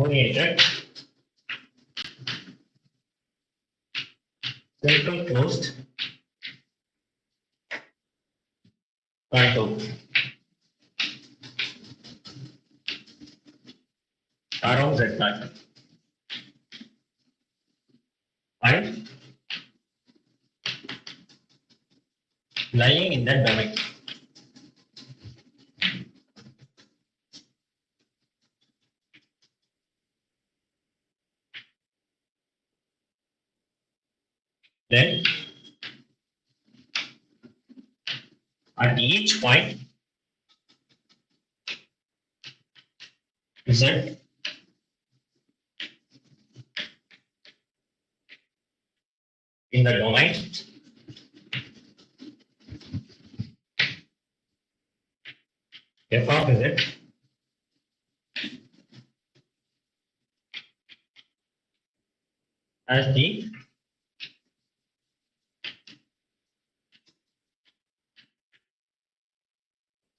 oriented central closed contour around Z0 and lying in that domain. Then at each point Z in the domain f of Z as the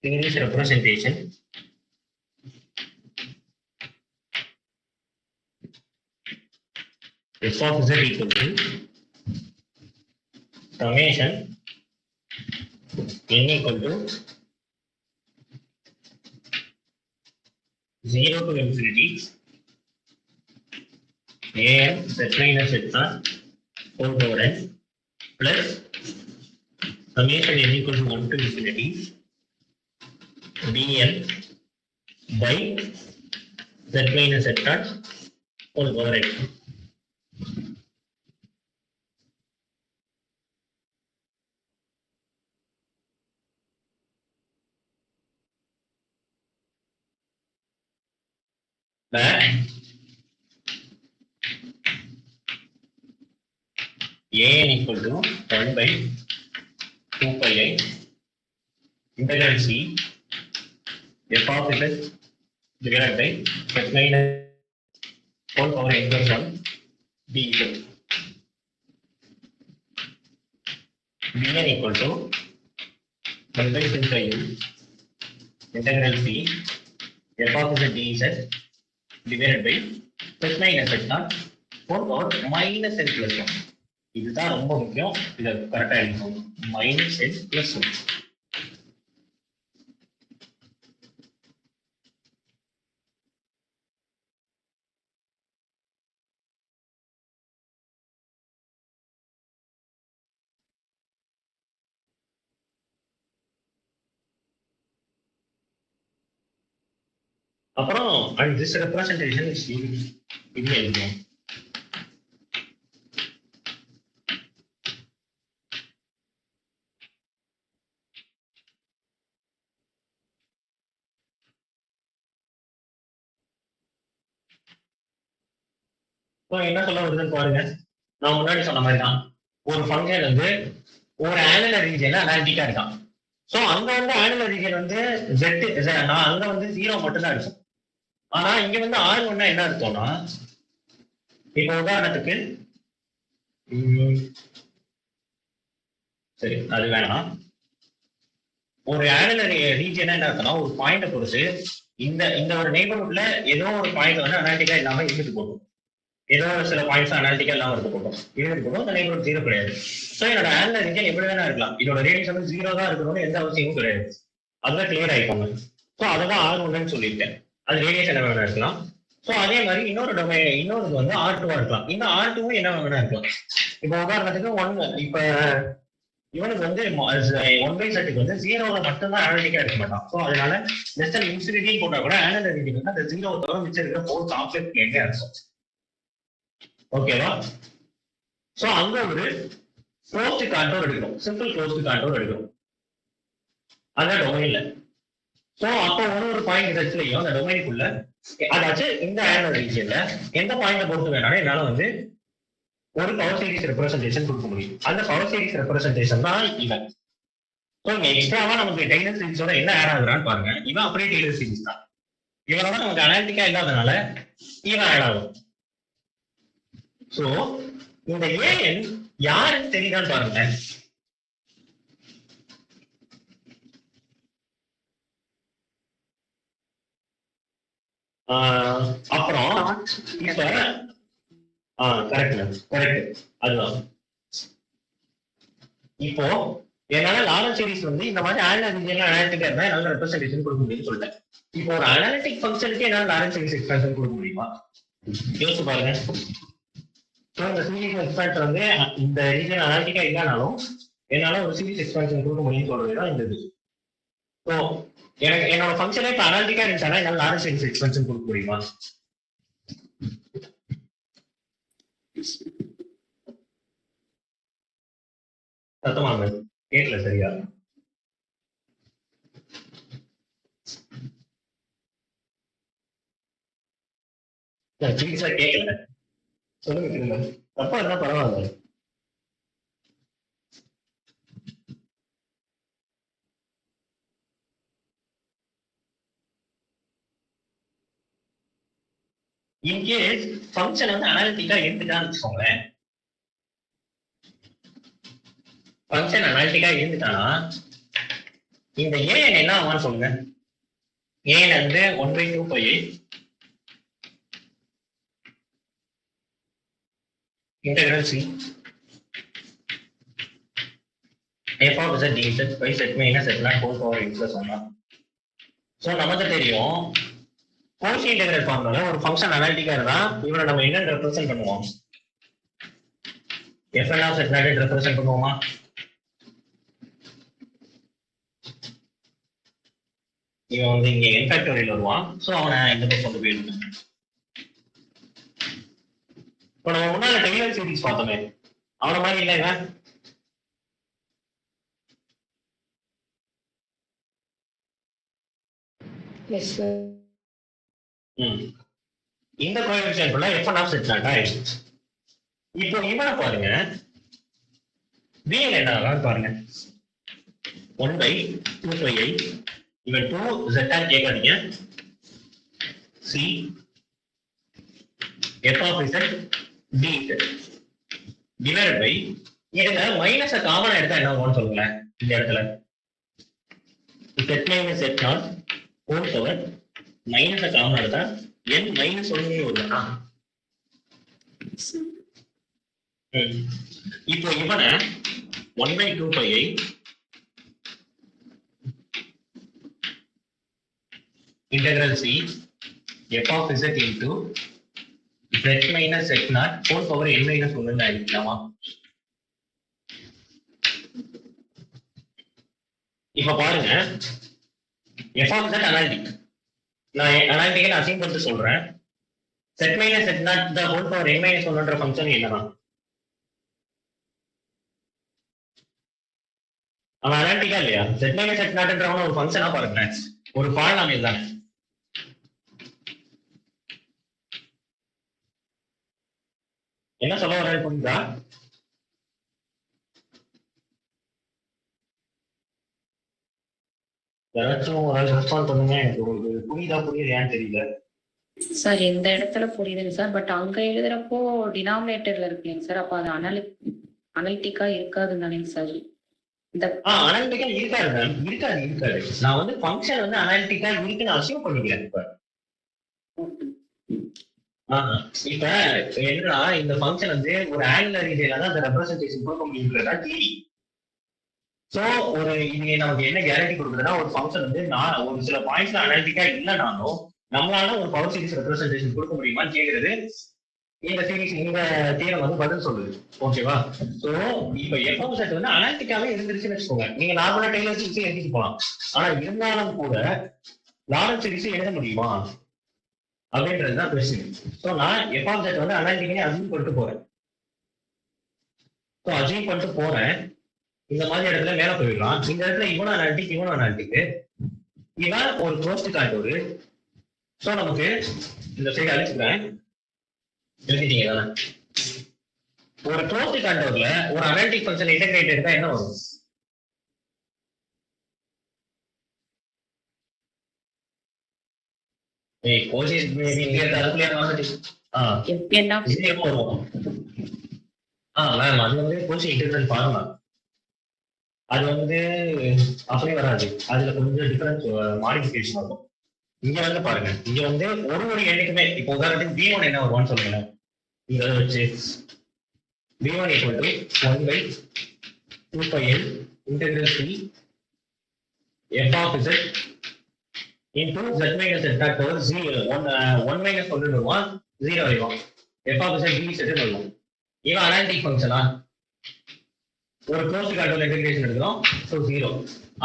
series representation f of Z equal to summation n equal to 0 to infinity an z minus z whole power n plus summation n equal to 1 to infinity dn by z minus z whole power n. That an equal to 1 by 2 pi I integral c f of z divided by z minus whole power n plus 1 dz. dn equal to 1 by 2 pi u integral c f of z dz divided by z minus z whole power minus n plus 1. இதுதான் ரொம்ப முக்கியம். இதை கரெக்டா எழுதணும். minus n plus 1. அப்புறம் and this representation is unique. இது எழுதணும். என்ன சொல்ல வருதுன்னு பாருங்க. நான் முன்னாடி சொன்ன மாதிரி தான் ஒரு ஃபங்க்ஷன் வந்து ஒரு ஆனுலர் ரீஜன்ல அனாலிட்டிக்கா இருக்கான். சோ அங்க வந்து ஆனுலர் ரீஜன் வந்து Z நான் அங்க வந்து 0 மட்டும் தான் இருக்கும். ஆனா இங்க வந்து R1 என்ன அர்த்தம்னா, இப்போ உதாரணத்துக்கு சரி அது வேணாம். ஒரு ஆனுலர் ரீஜன் என்ன அர்த்தம்னா, ஒரு பாயிண்ட பொறுத்து இந்த இந்த ஒரு நெய்பர்ஹுட்ல ஏதோ ஒரு பாயிண்ட் வந்து அனாலிட்டிக்கா இல்லாம இருந்துட்டு போகும். ஏதோ ஒரு சில பாயிண்ட்ஸ் அனாலிட்டிக்கா இல்லாம இருக்க போகும். அந்த நெய்பர்ஹுட் 0 கிடையாது. ஸோ என்னோட ஆனுலர் ரீஜன் எப்படி வேணா இருக்கலாம். இதோட ரேடியஸ் வந்து 0 தான் இருக்கணும்னு எந்த அவசியமும் கிடையாது. அதுதான் கிளியர் ஆயிக்கோங்க. ஸோ அதுதான் R1ன்னு சொல்லிட்டேன். அது ரேடியஸ் என்ன வேணா இருக்கலாம். ஸோ அதே மாதிரி இன்னொரு வந்து R2 இருக்கலாம். இந்த R2 என்ன வேணா இருக்கலாம். இப்போ உதாரணத்துக்கு இப்ப இவனுக்கு வந்து 1/z வந்து 0ல மட்டும்தான் அனாலிட்டிக்கா இருக்க மாட்டான். ஸோ அதனால லெஸ் தென் இன்ஃபினிட்டி போட்டா கூட ஆனுலர் ரீஜன் வந்து அந்த 0 தவிர மிச்சம் இருக்கிற ஃபோர் காம்ப்ளெக்ஸ் பிளேன்ல இருக்கும். ஓகேவா? சோ அங்க ஒரு க்ளோஸ்ட் கான்டூர் எடுக்கணும். சிம்பிள் க்ளோஸ்ட் கான்டூர் எடுக்கணும். அதான் டொமைன்ல. சோ அப்போ ஒரு பாயிண்ட் செட்லயும் அந்த டொமைனுக்குள்ள அதாச்சு இந்த ஆனுலர் ரீஜன்ல எந்த பாயிண்ட பொறுத்து வேணாலும் என்னால வந்து ஒரு பவர் சீரிஸ் ரெப்ரசன்டேஷன் கொடுக்க முடியும். அந்த பவர் சீரிஸ் ரெப்ரசன்டேஷன் தான் இவன். சோ இங்க எக்ஸ்ட்ராவா நமக்கு டெய்லர் சீரிஸோட என்ன ஆட் ஆகுறான்னு பாருங்க. இவன் அப்படியே டெய்லர் சீரிஸ் தான். இவனோட நமக்கு அனாலிட்டிக்கா இல்லாதனால இவன் ஆட் ஆகும். சோ இந்த ஏஎன் யாருன்னு தெரியுதான்னு பாருங்க. அப்புறம் இப்ப கரெக்ட் அதுதான். இப்போ என்னால லாரன்ஸ் சீரிஸ் வந்து இந்த மாதிரி அனாலிட்டிக்கா இருந்தா என்னால ரெப்ரசன்டேஷன் கொடுக்க முடியும்னு சொல்லிட்டேன். இப்போ ஒரு அனாலிட்டிக் ஃபங்க்ஷனுக்கு என்னால லாரன்ஸ் சீரிஸ் எக்ஸ்பான்ஷன் கொடுக்க முடியுமா? யோசிச்சு பாருங்க. இந்த சீரிஸ் எக்ஸ்பான்ஷன் வந்து இந்த ரீஜன் அனாலிட்டிக்கா இல்லைனாலும் என்னால ஒரு சீரிஸ் எக்ஸ்பான்ஷன் கொடுக்க முடியும்னு சொல்றதுதான் இந்த இது. ஸோ எனக்கு என்னோட ஃபங்க்ஷனே இப்போ அனாலிட்டிக்கா இருந்துச்சுன்னா என்னால லாரன்ஸ் சீரிஸ் எக்ஸ்பான்ஷன் கொடுக்க முடியுமா? சத்தமாக கேட்கல சரியா? சீரியஸா கேட்கல, சொல்லுங்க திரும்ப. தப்பா இருந்தா பரவாயில்ல. இன்கேஸ் ஃபங்க்ஷன் வந்து அனாலிட்டிக்கா இருந்துட்டான்னு வச்சுக்கோங்களேன். ஃபங்க்ஷன் அனாலிட்டிக்கா இருந்துட்டானா இந்த ஏஎன் என்ன ஆகும்னு சொல்லுங்க. ஏஎன் வந்து 1/2π integral C f of z dz by z minus z naught whole power n plus 1. So நமக்கு தெரியும் கோஷி இன்டெகிரல் ஃபார்முலால ஒரு ஃபங்க்ஷன் அனாலிட்டிக்கா இருந்தா இவனை நம்ம என்னன்னு ரெப்ரசென்ட் பண்ணுவோம்? fn of z naught represent பண்ணுவோமா? இவன் வந்து இங்க n ஃபேக்டோரியல் வருவான். ஸோ அவனை இந்த பக்கம் கொண்டு போயிடுவோம். இப்போ நம்ம முன்னால டெய்லர் சீரிஸ் பார்த்தோமே, அவன மாதிரி இல்லை இவன். இந்த கோஎஃபிஷியன்ட் ஃபுல்லா f1 of z naught ஆயிடுச்சு. இப்போ இவனை பாருங்க, bn என்ன ஆகும் பாருங்க. 1/2πi இவன் 2z ஆன் கேட்காதீங்க. c f of z dz divided by இதுல மைனஸ காமனா எடுத்தா என்ன ஆகும்னு சொல்லுங்களேன். இந்த இடத்துல z minus z naught whole power minus காமனா எடுத்தா n minus 1 வருதுனா. இப்போ இவனை 1/2πi integral c f of z into z minus z naught whole power n minus 1 ஆயிடுச்சாமா? இப்ப பாருங்க, f of z அனாலிட்டிக். நான் அனாலிட்டிக்கை அசைன் பண்ணிட்டு சொல்றேன். z minus z naught the whole power n minus 1ன்ற ஃபங்க்ஷன் என்னன்னா அவன் அனாலிட்டிக்கா இல்லையா? z minus z naughtன்றவன ஒரு ஃபங்க்ஷனா பாருங்க, ஒரு பாலினாமியல் தானே. என்ன சொல்ல வர புரியுதா? யாராச்சும் ரெஸ்பாண்ட் பண்ணுங்க. எனக்கு உங்களுக்கு புரியுதா புரியலையான்னு தெரியல சார். இந்த இடத்துல புரியுதுங்க சார். பட் அங்க எழுதுறப்போ டினாமினேட்டர்ல இருக்குங்க சார். அப்ப அது அனலிட்டிக்கா இருக்காதுன்னு நினைங்க சார். இந்த அனாலிட்டிக்கா இருக்காது. நான் வந்து ஃபங்க்ஷன் வந்து அனாலிட்டிக்கா இருக்குன்னு அசியூம் பண்ணிக்கிறேன். இப்ப இப்ப என்னன்னா இந்த ஃபங்க்ஷன் வந்து ஒரு ஆங்குலர் ரீஜியன்ல தான் அந்த ரெப்ரசன்டேஷன் கொடுக்க முடியும்ன்றதா தியரி. சோ ஒரு இது நமக்கு என்ன கேரண்டி கொடுக்குதுன்னா ஒரு ஃபங்க்ஷன் வந்து நான் ஒரு சில பாயிண்ட்ஸ்ல அனாலிட்டிக்கா இல்லைனாலும் நம்மளால ஒரு பவர் சீரிஸ் ரெப்ரசன்டேஷன் கொடுக்க முடியுமான்னு கேக்குறது இந்த சீரிஸ் இந்த தியரம் வந்து பதில் சொல்லுது. ஓகேவா? சோ இப்ப எஃப்எம் செட் வந்து அனாலிட்டிக்காவே இருந்துருச்சுன்னு வச்சுக்கோங்க. நீங்க நார்மலா டெய்லர் சீரிஸ் எழுதிட்டு போலாம். ஆனா இருந்தாலும் கூட லாரன்ஸ் சீரிஸ் எழுத முடியுமா அப்படின்றதுதான் கொஸ்டின். ஸோ நான் எஃப்எம் செட் வந்து அனாலிட்டிக்கே அசியூம் பண்ணிட்டு போறேன். ஸோ அசியூம் பண்ணிட்டு போறேன். இந்த மாதிரி இடத்துல மேல போயிடலாம். இந்த இடத்துல இவன் அனாலிட்டிக் இவன் ஒரு க்ளோஸ்ட் கான்டூர். ஸோ நமக்கு இந்த சைடு அழிச்சுக்கிறேன். எழுதிட்டீங்க தானே? ஒரு க்ளோஸ்ட் கான்டூர்ல ஒரு அனாலிட்டிக் ஃபங்க்ஷன் இன்டகிரேட் எடுத்தா என்ன வரும்? அது வந்து கோஷி இன்டெகிரல் ஃபார்முலா. அது வந்து அப்படியே வராது. அதுல கொஞ்சம் டிஃபரன்ஸ் மாடிஃபிகேஷன் வரும். இங்க வந்து பாருங்க, இங்க வந்து ஒரு எண்ணுக்குமே இப்போ உதாரணத்துக்கு B1 என்ன வருவான்னு சொல்லுங்க. இங்க வச்சு B1 equal to 1/2πL integral C f of z into z minus z factor 1 minus 1 வருவான் 0 ஆயிடும். f of z dz வருவோம். இவன் அனாலிட்டிக் ஃபங்க்ஷனா ஒரு க்ளோஸ்ட் கான்டூர் இன்டகிரேஷன் எடுக்கிறோம். ஸோ 0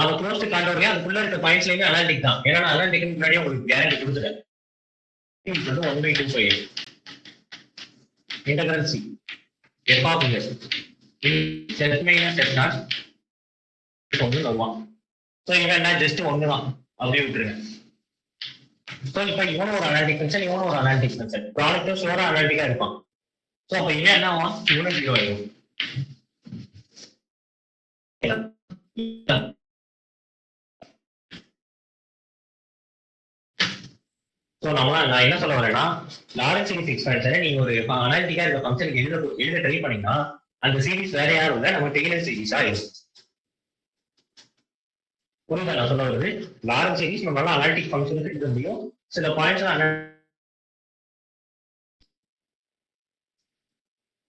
அவன் க்ளோஸ்ட் கான்டூர்லயே அதுக்குள்ள இருக்க பாயிண்ட்ஸ்லயுமே அனாலிட்டிக் தான். ஏன்னா அனாலிட்டிக் முன்னாடியே உங்களுக்கு கேரண்டி கொடுத்துட்டேன். 1/2πL integral C f of z z minus z naught ஒன்று வருவான். ஸோ இவன் என்ன ஜஸ்ட் ஒன்று தான், அப்படியே விட்டுருங்க. ஸோ இப்போ இவனும் ஒரு அனாலிட்டிக் ஃபங்க்ஷன், இவனும் ஒரு அனாலிட்டிக் ஃபங்க்ஷன், ப்ராடக்ட்டும் ஷோரா அனாலிட்டிக்கா இருப்பான். ஸோ அப்போ இவன் என்ன ஆகும்? இவனும் 0 ஆயிடும். ஸோ நான் என்ன சொல்ல வரேன்னா, லாரன்ஸ் சீரிஸ் எக்ஸ்பான்ஷனை நீங்க ஒரு அனாலிட்டிக்கா இருக்க ஃபங்க்ஷனுக்கு எழுத ட்ரை பண்ணீங்கன்னா அந்த சீரிஸ் வேற யாரும் இல்லை, நம்ம டெய்லர் சீரிஸா இருக்கும். புரியுதா நான் சொல்ல வருது? லாரன்ஸ் சீரிஸ் நம்மளால அனாலிட்டிக் ஃபங்க்ஷனுக்கு எழுத முடியும். சில பாயிண்ட்ஸ்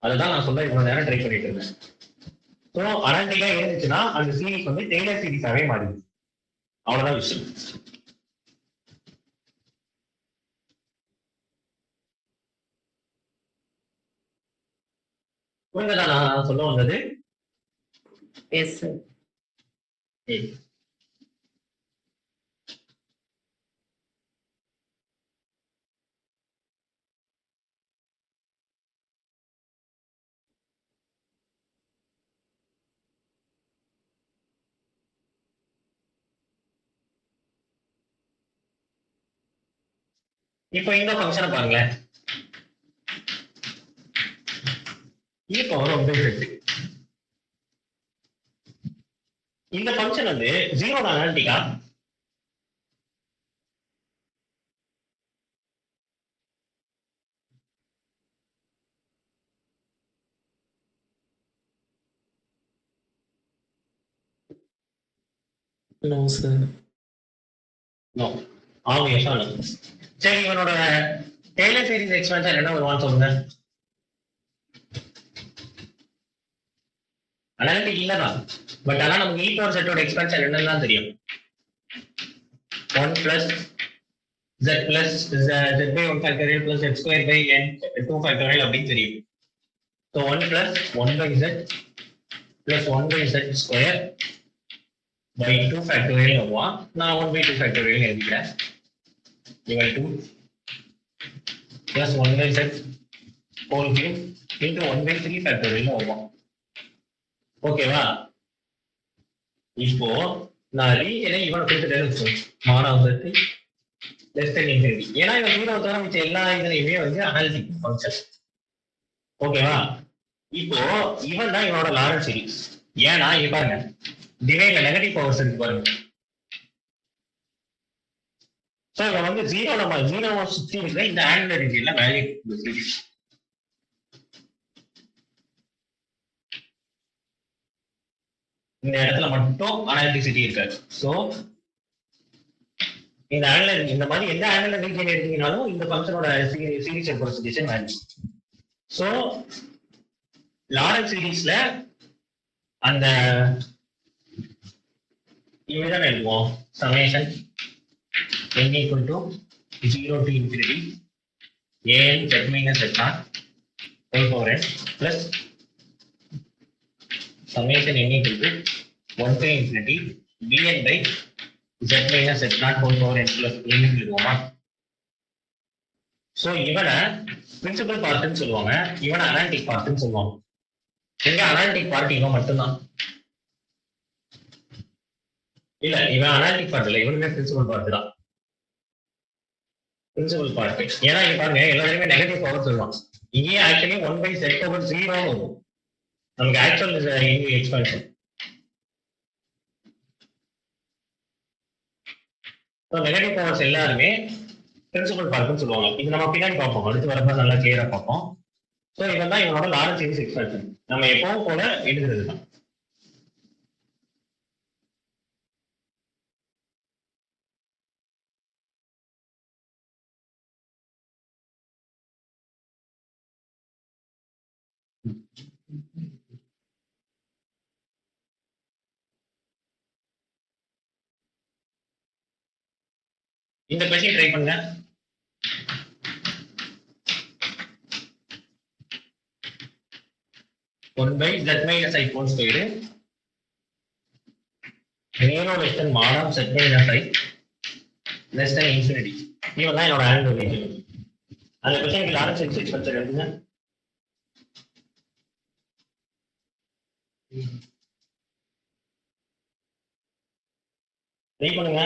அதுதான் நான் சொல்ல இவ்வளவு நேரம் ட்ரை பண்ணிட்டு இருந்தேன். ஸோ அனாலிட்டிக்கா இருந்துச்சுன்னா அந்த சீரிஸ் வந்து டெய்லர் சீரிஸாவே மாறுது. அவ்வளவுதான் விஷயம். புரியுதா நான் சொல்ல வந்தது? Yes sir. இப்போ இந்த ஃபங்க்ஷனை பாருங்களேன். இப்போ ரொம்ப இந்த ஃபங்க்ஷன் வந்து 0 அனாலிட்டிக்கா? No sir. நோ. ஆப்வியஸா நோ. சரி, இவனோட டெய்லர் சீரிஸ் எக்ஸ்பான்ஷன் என்ன வருவான்னு சொல்லுங்க. அனாலிட்டிக் இல்லதான், பட் ஆனா நமக்கு E பவர் செட்டோட எக்ஸ்பான்ஷன் என்னன்னு தெரியும். 1 plus z plus z by 1 factorial plus z square by n 2 factorial அப்படின்னு தெரியும். So 1 plus 1 by z plus 1 by z square by 2 factorial வருவான். நான் 1 by 2 factorial எழுதிக்கிறேன். equal to plus 1 by z whole cube into 1 by 3 factorial வருவான். ஓகேவா? இப்போ நான் ரீஜனை இவனை கொடுத்துட்டேன்னு மாணவர்களுக்கு லெஸ் தென் இன்ஃபினிட்டி. ஏன்னா இவன் 0 தவிர மிச்ச எல்லா இதுலையுமே வந்து அனாலிட்டிக் ஃபங்க்ஷன். ஓகேவா? இப்போ இவன் தான் இவனோட லாரன்ஸ் சீரிஸ். ஏன்னா இங்க பாருங்க, டிவைன்ல நெகட்டிவ் பவர்ஸ் இருக்கு பாருங்க. சோ இவன் வந்து 0 சுத்தி இருக்கிற இந்த ஆங்குலர் ரீஜியன்ல வேல்யூ சீரிஸ். இந்த இடத்துல மட்டும் அனாலிட்டிசிட்டி இருக்காது. சோ இந்த ஆனல் இந்த மாதிரி எந்த ஆனல் ரீஜன் எடுத்தீங்கனாலும் இந்த ஃபங்க்ஷனோட series representation value. So Laurent சீரிஸ்ல அந்த இவன் எழுதுவோம் summation n equal to 0 to infinity an z minus z naught whole power n plus summation n equal to 1 to infinity bn by z minus z naught whole power n plus n எழுதுவோமா? ஸோ இவனை பிரின்சிபல் பார்ட்னு சொல்லுவாங்க, இவனை அனாலிட்டிக் பார்ட்னு சொல்லுவாங்க. எங்க அனாலிட்டிக் பார்ட் இவன் மட்டும்தான் இல்ல, இவன் அனாலிட்டிக் பார்ட் இல்ல, இவனுமே பிரின்சிபல் பார்ட் தான். பிரின்சிபல் பார்ட் ஏன்னா இங்க பாருங்க எல்லாருமே நெகட்டிவ் பவர் சொல்லுவான். இங்கே ஆக்சுவலி 1/z/0 வரும். நமக்கு ஆக்சுவல் எக்ஸ்பான்ஷன். நெகட்டிவ் பவர்ஸ் எல்லாருமே பிரின்சிபல் பார்ட்னு சொல்லுவாங்க. இது நம்ம பின்னாடி பார்ப்போம், அடுத்து வரப்ப நல்லா கிளியரா பார்ப்போம். ஸோ இவன் தான் இவனோட லாரன்ஸ் சீரிஸ் எக்ஸ்பான்ஷன். நம்ம எப்பவும் போல எழுதுறது தான். இந்த கொஸ்டின் ட்ரை பண்ணுங்க. One by z minus i whole square 0 less than mod of z minus i less than infinity. இவன் தான் என்னோட ஆன்சர் ரீஜன். அந்த கொஸ்டினுக்கு லாரன்ஸ் சீரிஸ் எக்ஸ்பான்ஷன் எழுதுங்க. ட்ரை பண்ணுங்க.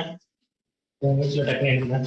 டக்குனு எழுதுங்க.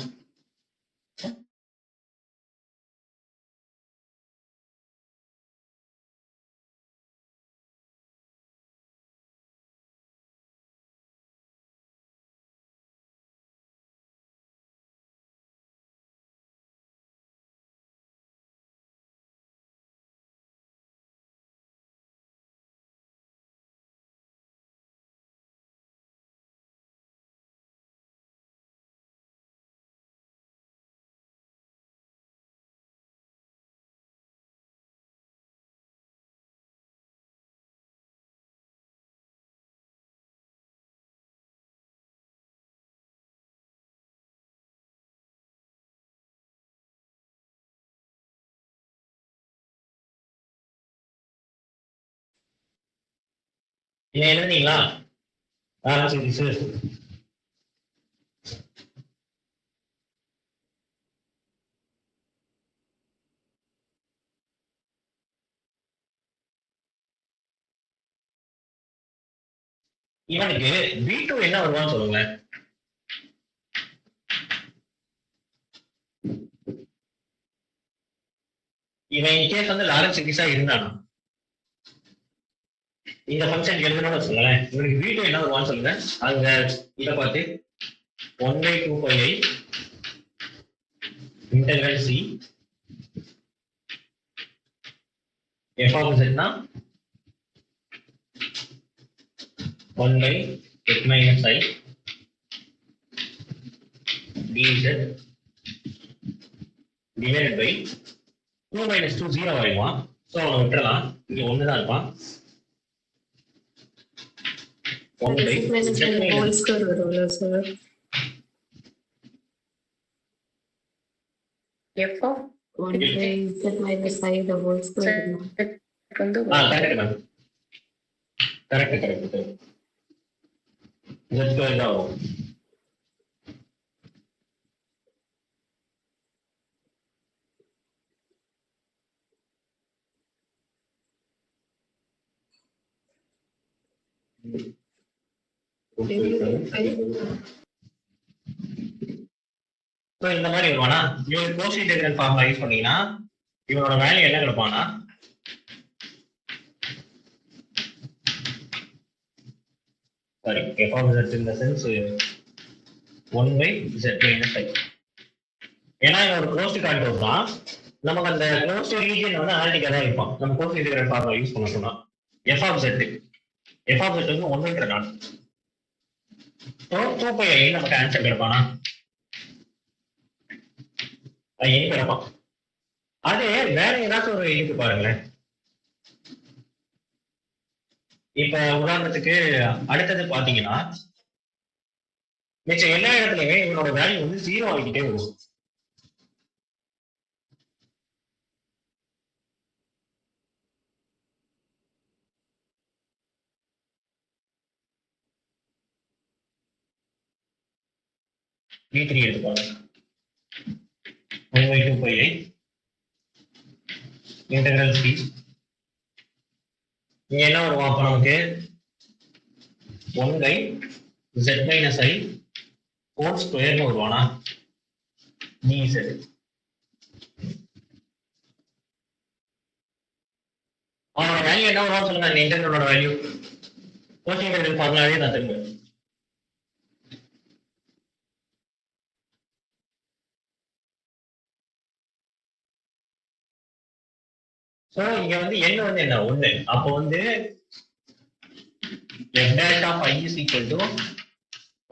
இதை எழுதுனீங்களா? லாரன்ஸ் சீரிஸ் இவனுக்கு V2 என்ன வருவான்னு சொல்லுங்க. இவன் கேஸ் வந்து லாரன்ஸ் சீரிஸா இருந்தானா இந்த ஃபங்க்ஷன் எழுதணும்னு வச்சுக்கோங்களேன். இவனுக்கு V2 என்ன வருவான்னு சொல்லுங்க. அங்க இதை பார்த்து 1/2πi integral c f of z னா 1/x minus i dz divided by 2 minus 2 0 ஆயிடுவான். ஸோ அவனை விட்டுறலாம், இங்க ஒன்று தான் இருப்பான். whole square வரும்ல sir? f of 1/z minus i the whole square வந்து correct ma'am, correct z square தான் வரும். இந்த மாதிரி வருவானா? இவன் கோஷி இன்டெகிரல் ஃபார்முலா யூஸ் பண்ணீங்கன்னா இவனோட வேல்யூ என்ன கிடைப்பானா? Sorry, f of z in the sense 1/z minus i. ஏன்னா இவன் ஒரு க்ளோஸ்டு கான்டோர் தான், நமக்கு அந்த க்ளோஸ்டு ரீஜன் வந்து அனாலிட்டிக்கா தான் இருப்பான். நம்ம கோஷி இன்டெகிரல் ஃபார்முலா யூஸ் பண்ண சொன்னா f of z வந்து 1/0 ஸோ 2πi நமக்கு ஆன்சர் கிடைப்பானா? ஐன்னு கிடப்பான். அது வேற ஏதாச்சும் ஒரு இருக்கு பாருங்களேன். இப்ப உதாரணத்துக்கு அடுத்தது பாத்தீங்கன்னா மிச்சம் எல்லா இடத்துலயுமே இவனோட வேல்யூ வந்து 0 ஆகிக்கிட்டே வரும். V3 எடுத்துப்பாங்க 1/2 pi integral c. இங்க என்ன வருவான் அப்ப நமக்கு 1/z minus I whole square னு வருவானா dz. அவனோட வேல்யூ என்ன வருவான்னு சொல்லுங்க. அந்த இன்டெகிரலோட வேல்யூ கோஷன் இன்டெகிரல் ஃபார்முலாவே நான் தெரியும். சோ இங்க வந்து n வந்து என்ன 1. அப்போ வந்து f dash of I is equal to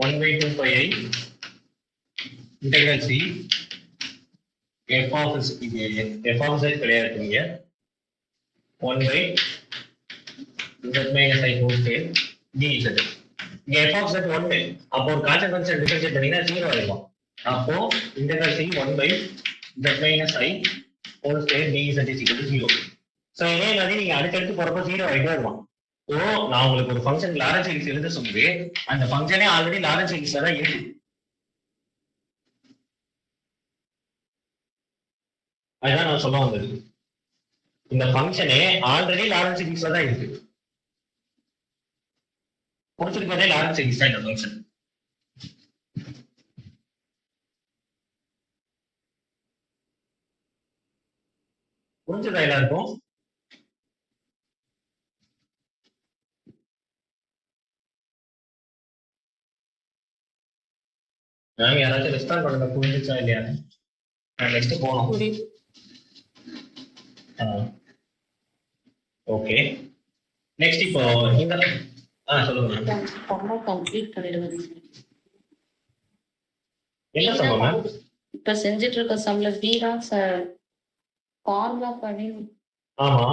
1/2 pi I integral c f of z. f of z கிடையாது இங்க 1/z minus I whole square dz. இங்க f of z 1. அப்போ ஒரு கான்ஸ்டன்ட் ஃபங்க்ஷன் டிஃபரன்ஷியேட் பண்ணீங்கன்னா 0 ஆயிடும். அப்போ integral c 1/z minus I whole square dz is equal to 0. So இதே மாதிரி நீங்க அடுத்தடுத்து போறப்ப 0 ஆயிட்டே இருக்கும். ஸோ நான் உங்களுக்கு ஒரு ஃபங்க்ஷன் லாரன்ஸ் சீரிஸ் எழுத சொல்லி அந்த ஃபங்க்ஷனே ஆல்ரெடி லாரன்ஸ் சீரிஸ்ல தான் இருக்கு. அதுதான் நான் சொல்ல வந்தது. இந்த ஃபங்க்ஷனே ஆல்ரெடி லாரன்ஸ் சீரிஸ்ல தான் இருக்கு. கொடுத்துருக்கதே லாரன்ஸ் சீரிஸ் தான் இந்த ஃபங்க்ஷன். புரிஞ்சுதா எல்லாருக்கும்? நாங்க யாராச்சும் ரெஸ்பாண்ட் பண்ணுங்க புரிஞ்சுச்சா இல்லையான்னு. நெக்ஸ்ட் போனோம். ஓகே நெக்ஸ்ட் இப்போ இந்த சொல்லுங்க. கம்ப்ளீட் பண்ணிடுவாங்க. என்ன சொல்லுங்க? இப்ப செஞ்சுட்டு இருக்க சம்ல பி தான் சார் ஃபார்முலா பண்ணி. ஆமா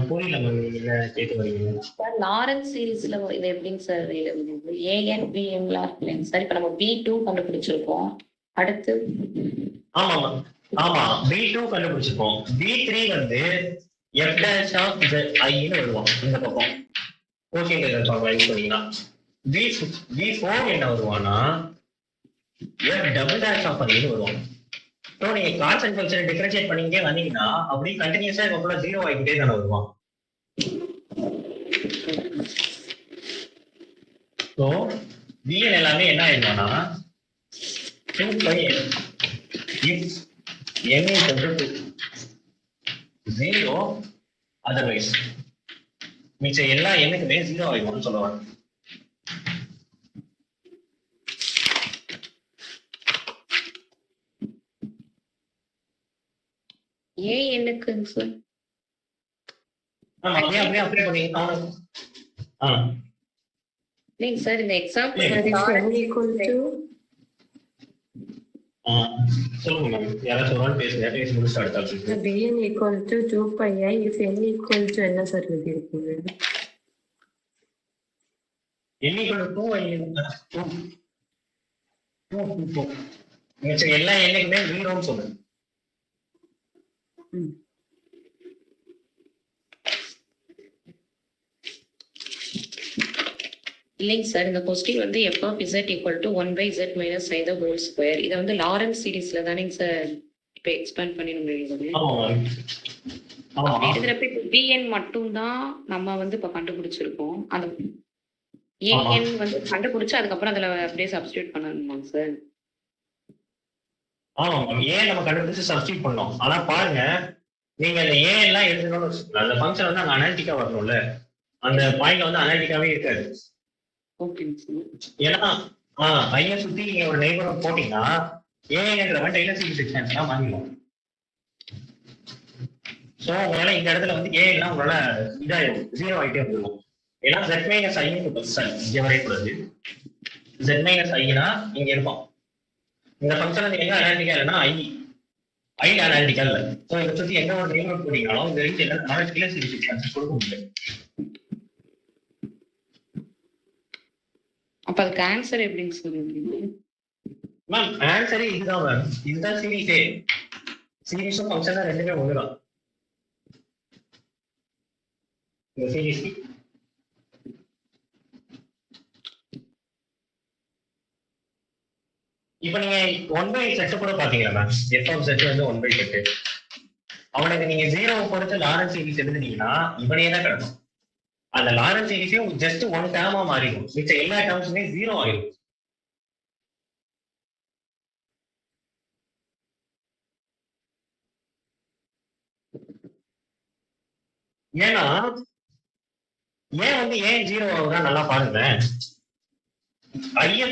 புரியல நீங்க கேட்டு வரீங்க. லாரன்ஸ் சீரிஸ்ல இது எப்படிங்க சார் எழுதுறது? ஏஎன் பிஎம் லார்க்லைன் சார். இப்ப நம்ம B2 கண்டுபிடிச்சிருக்கோம். அடுத்து ஆமா ஆமா B2 கண்டுபிடிச்சிருக்கோம். B3 வந்து f dash of I ன்னு வருவோம் இந்த பக்கம். கோஷன் இன்டெகிரல் ஃபார்முலா யூஸ் பண்ணீங்கன்னா B4 என்ன வருவானா f double dash of I ன்னு வருவோம். ஸோ நீங்க கான்ஸ்டன்ட் ஃபங்க்ஷனை டிஃபரன்ஷியேட் பண்ணிக்கிட்டே வந்தீங்கன்னா அப்படியே கண்டினியூஸா இதுக்குள்ள 0 ஆகிக்கிட்டே தானே வருவான். ஸோ bn எல்லாமே என்ன ஆயிடுவானா 2 pi if n is equal to 0 otherwise மிச்சம் எல்லா எண்ணுக்குமே 0 ஆயிடும்னு சொல்லுவாங்க. ஏஎன்னுக்குங்க சார். அப்படியே அப்ளை பண்ணீங்கன்னா இல்லைங்க சார் இந்த எக்ஸாம்பிள் சொல்லுங்க மேம். யாராச்சும் ஒரு பேசுங்க. பேசி முடிச்சு அடுத்த bn equal to 2 pi I if n equal to என்ன சார் எழுதிருக்கீங்க? n equal to 2 மிச்சம் எல்லா எண்ணுக்குமே 0ன்னு சொல்லுங்க. இல்லைங்க சார் இந்த கொஸ்டின் வந்து f of z equal to 1/z minus I the whole square. இதை வந்து லாரன்ஸ் சீரிஸ்ல தானேங்க சார் இப்போ எக்ஸ்பேண்ட் பண்ணி நம்ம எழுதுறது. எழுதுறப்ப இப்போ bn மட்டும் தான் நம்ம வந்து இப்போ கண்டுபிடிச்சிருக்கோம். அந்த an வந்து கண்டுபிடிச்சு அதுக்கப்புறம் அதுல அப்படியே சப்ஸ்டிட்யூட் பண்ணணுமாங்க சார்? ஆமா ஏன் நம்ம கண்டுபிடிச்சு சப்ஸ்டிட்யூட் பண்ணோம். ஆனா பாருங்க நீங்க அந்த ஏன் எல்லாம் எழுதணும்னு அந்த ஃபங்க்ஷன் வந்து அங்க அனாலிட்டிக்கா வரணும்ல. அந்த பாயிண்ட்ல வந்து அனாலிட்டிக்காவே இருக்காது. ஏன்னா ஐயா சுத்தி நீங்க ஒரு நெய்பர் போட்டீங்கன்னா ஏங்கிறவன் டெய்லர் சீரிஸ் எக்ஸ்டென்ஷனா மாறிடும். சோ உங்களால இந்த இடத்துல வந்து ஏ எல்லாம் உங்களால இதாயிடும் 0 ஆகிட்டே வந்துடும். ஏன்னா z minus I இங்க வரையக்கூடாது. z மைனஸ் ஐனா இங்க இருக்கும். இந்த ஃபங்க்ஷன் எங்க அனாலிட்டிக்கா இல்லைன்னா ஐ அனாலிட்டிக்கா இல்ல. ஸோ இதை சுற்றி எந்த ஒரு நெய்பர்ஹுட் போட்டீங்கனாலும் இந்த ரேஞ்ச் என்ன அனாலிட்டிக்கல சீரிஸ் எக்ஸ்பான்ஷன் கொடுக்க முடியும். அப்ப அதுக்கு ஆன்சர் எப்படின்னு சொல்லுவீங்க மேம்? ஆன்சரே இதுதான் மேம். இதுதான் சீரிஸே. சீரிஸும் ஃபங்க்ஷனும் ரெண்டுமே ஒண்ணுதான். இந்த சீரிஸ் இப்ப நீங்க 1/z கூட பாத்தீங்களா மேம்? f of z வந்து 1/z. அவனுக்கு நீங்க 0 பொறுத்து லாரன்ஸ் சீரிஸ் எழுதுனீங்கன்னா இவனே தான் கிடக்கும். அந்த லாரன்ஸ் சீரிஸே ஜஸ்ட் ஒன் டேர்மா மாறிடும். மிச்ச எல்லா டேர்ம்ஸுமே 0 ஆயிடும். ஏன்னா ஏன் வந்து ஏன் 0 ஆகுதா நல்லா பாருங்க. ஐய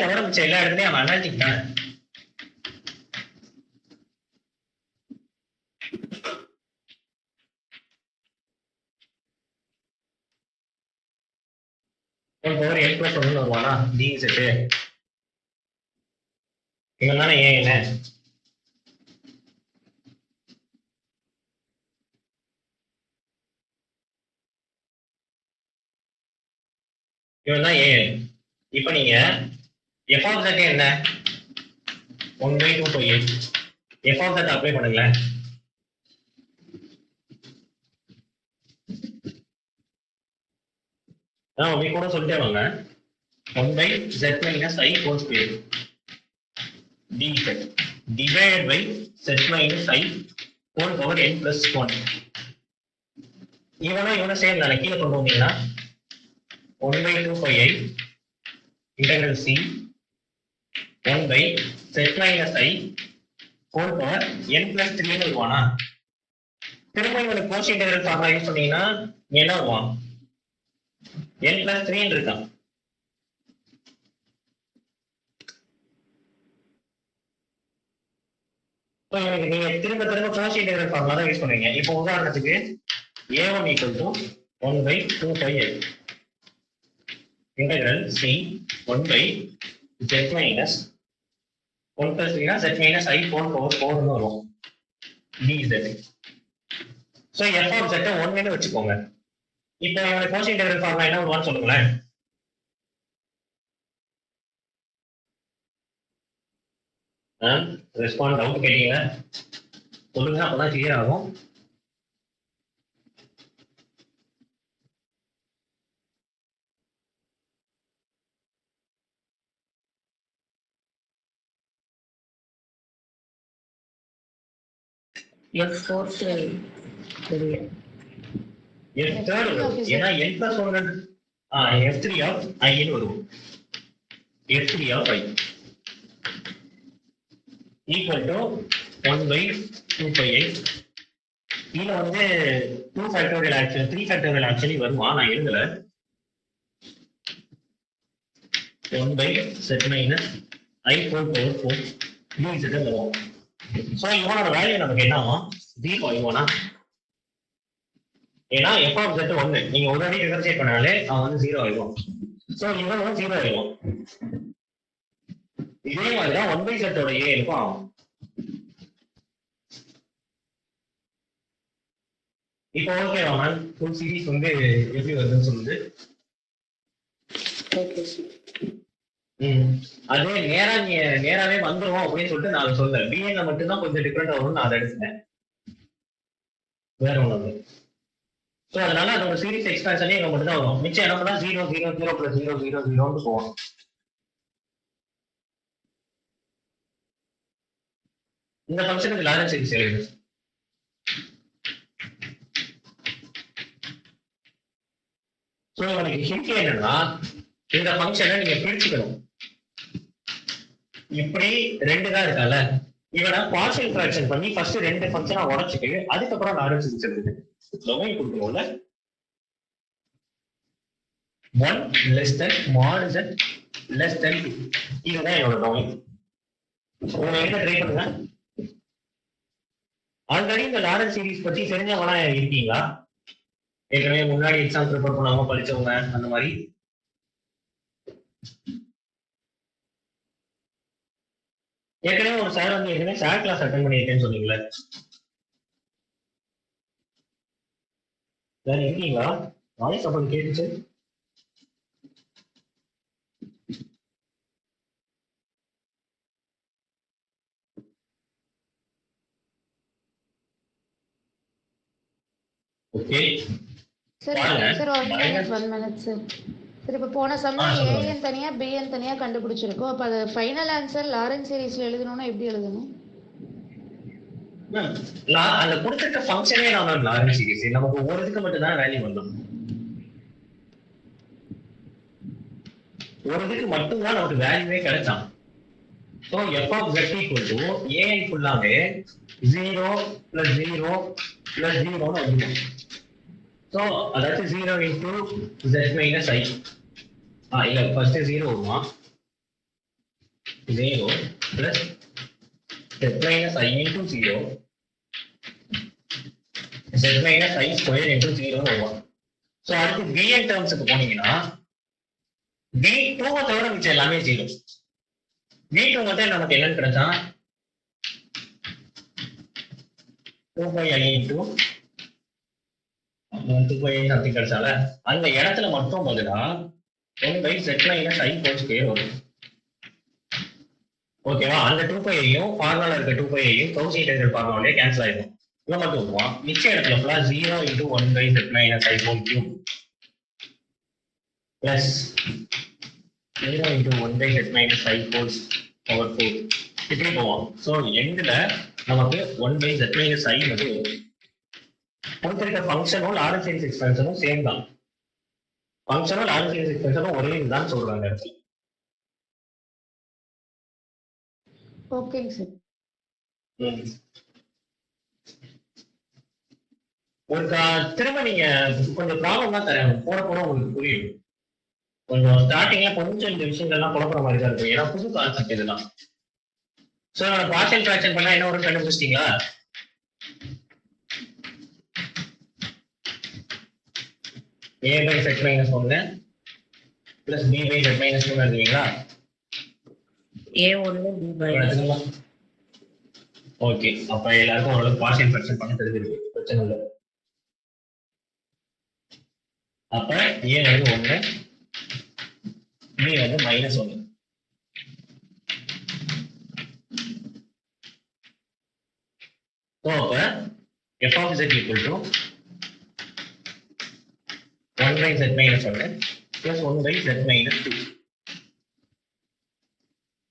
தவிர மிச்ச எல்லா இடத்துலயும் அவன் அனாலிட்டிக் தான். பவர் n plus 1 வருவானா dz இவன் தானே ஏன் என்ன இவன் தான் ஏன். இப்ப நீங்க f of z என்ன 1/2π f of z அப்ளை பண்ணுங்களேன். அப்படி கூட சொல்லிட்டே வாங்க. 1/z minus i whole square dz divided by z minus i whole power n plus 1. இவனை சேர்ந்து கீழே கொண்டு வந்தீங்கன்னா 1/2πi integral c 1/z minus i whole power n plus 3 வருவானா? திரும்ப இவனுக்கு கோஷ் இன்டெகிரல் ஃபார்முலா யூஸ் பண்ணீங்கன்னா என்ன வருவான்? n plus 3 இருக்கான். நீங்க திரும்ப கோஷ் இன்டெகிரல் ஃபார்முலா தான் யூஸ் பண்ணுவீங்க. இப்போ உதாரணத்துக்கு a1 equal to 1/2πi integral c 1/z minus 1 plus 3 z minus i whole power 4 ன்னு வரும் dz. So f of z 1 ன்னு வச்சுக்கோங்க. இப்போ இவங்க கோஷ் இன்டெகிரல் ஃபார்முலா என்ன வருவான்னு சொல்லுங்களேன். ரெஸ்பாண்ட் டவுட் கேட்டீங்க சொல்லுங்க, அப்பதான் கிளியர் ஆகும். ஏன்னா n plus 1 f3 of i ன்னு வரும். f3 of i equal to 1/2πi. இதுல வந்து 2 factorial actually 3 factorial actually வருமா? நான் எழுதல. 1/z minus i whole power 4 dz வரும். சோ இவனோட வேல்யூ நமக்கு என்ன ஆகும்? 0 ஆயிடுவானா? ஏன்னா f of z 1 நீங்க ஒரு அடி டிஃபரன்ஷியேட் பண்ணாலே அவன் வந்து 0 ஆயிடும். சோ இவன் 0 ஆயிடும். இதே மாதிரி தான் 1/z ஓட a இருக்கும் ஆகும். இப்போ ஓகே மேம், ஃபுல் சீரிஸ் வந்து எப்படி வருதுன்னு சொல்லுது. அதே நேராவே வந்துரும் அப்படின்னு சொல்லிட்டு நான் சொல்றேன். பிஏல மட்டும்தான் கொஞ்சம் டிஃபரெண்ட் வரும்னு நான் அதை எடுத்துட்டேன். வேற ஒண்ணு. ஸோ அதனால அதோட சீரிஸ் எக்ஸ்பான்ஷனே இங்க மட்டும் தான் வரும். மிச்சம் என்ன பண்ணா 0 0 0 plus 0 0 0ன்னு போவோம். இந்த ஃபங்க்ஷனுக்கு லாரன்ஸ் சீரிஸ் எழுது. ஸோ எனக்கு ஹிண்ட் என்னன்னா இந்த ஃபங்க்ஷனை நீங்க பிரிச்சுக்கணும். இப்படி 2 தான் இருக்கால, இவனை பார்ஷியல் ஃபிராக்ஷன் பண்ணி ஃபர்ஸ்ட் 2 ஃபங்க்ஷனா உடைச்சிட்டு அதுக்கப்புறம் லாரன்ஸ் சீரிஸ் எழுதுது. டொமைன் கொடுக்கணும்ல 1 less than mod z less than 2. இதுதான் என்னோட டொமைன். உங்க எங்க ட்ரை பண்ணுங்க. ஆல்ரெடி இந்த லாரன்ஸ் சீரிஸ் பத்தி தெரிஞ்சவங்களா இருக்கீங்களா? ஏற்கனவே முன்னாடி எக்ஸாம் ப்ரிப்பேர் பண்ணாம படிச்சவங்க அந்த மாதிரி ஏற்கனவே ஒரு சார் வந்து ஏற்கனவே சார் கிளாஸ் அட்டன் பண்ணியிருக்கேன்னு சொன்னீங்களே, வேற இருக்கீங்களா? வாய்ஸ் அப்படி கேட்டுச்சு. ஓகே சார் பாருங்க. சார் ஒரு மினிட் சார். சார் இப்போ போன சமயம் சொல்லுங்க. ஏஎன் தனியா பிஎன் தனியா கண்டுபிடிச்சிருக்கோம். அப்போ அது ஃபைனல் ஆன்சர் லாரன்ஸ் சீரிஸ்ல எழுதணும்னா எப்படி எழுதணும்? அந்த கொடுத்திருக்க ஃபங்க்ஷனே நான் லாரன்ஸ் சீரிஸ் நமக்கு ஒரு இதுக்கு மட்டும் தான் வேல்யூ வந்தோம். ஒரு இதுக்கு மட்டும் தான் நமக்கு வேல்யூவே கிடைச்சான். So F of Z equal to A N ஃபுல்லாவே 0 + 0 + 0ன்னு வந்துடும். ஸோ அதாச்சும் 0 இன்டூ ஜெட் மைனஸ் ஐ. இல்ல ஃபர்ஸ்ட் 0 வருமா, 0 plus z minus i into 0 z minus i square into 0 வரும். ஸோ அடுத்து bn டேர்ம்ஸுக்கு போனீங்கன்னா b2 தவிர மிச்சம் எல்லாமே 0. b2 மட்டும் நமக்கு என்னன்னு கிடைச்சா 2πi into 2πi சம்திங் கிடைச்சால அந்த இடத்துல மட்டும் பதிலா 1/z minus i whole square வரும். ஓகேவா? அந்த 2πையும் ஃபார்முலால இருக்க 2πையும் கவுசி இன்டெகிரல் ஃபார்முலாலே கேன்சல் ஆயிடும். இதை மட்டும் வருவான். மிச்ச இடத்துல ஃபுல்லா 0 into 1/z minus i whole cube plus 0 into 1/z minus i whole power 4 இப்படி போவோம். ஸோ எண்ட்ல நமக்கு 1/z minus i மட்டும் வரும். கொடுத்திருக்க ஃபங்க்ஷனும் லாரன்ஸ் சீரிஸ் எக்ஸ்பென்ஷனும் சேம் தான். ஃபங்க்ஷனும் லாரன்ஸ் சீரிஸ் எக்ஸ்பென்ஷனும் ஒரே இதுதான் சொல்றாங்க இடத்துல. ஓகேங்க சார். ஒரு திரும்ப நீங்க கொஞ்சம் ப்ராப்ளம் தான் தரேன். போட போட உங்களுக்கு புரியும். கொஞ்சம் ஸ்டார்டிங்ல கொஞ்சம் இந்த விஷயங்கள்லாம் குழப்பற மாதிரி தான் இருக்கும். ஏன்னா புது கான்செப்ட் இதெல்லாம். ஸோ பார்ஷியல் ஃபிராக்ஷன் பண்ணா என்ன ஒரு கண்டுபிடிச்சிட்டீங்களா? a/z - 1 plus b/z - 2 எழுதுவீங்களா? A1 B/. Okay, அப்ப எல்லாருக்கும் ஓரளவு பார்ஷியல் ஃபிராக்ஷன் பண்ண தெரிஞ்சிருக்கு, பிரச்சனை இல்லை. அப்ப a வந்து 1, b வந்து -1. ஸோ அப்ப f of z equal to 1/z - 1 plus 1/z - 2.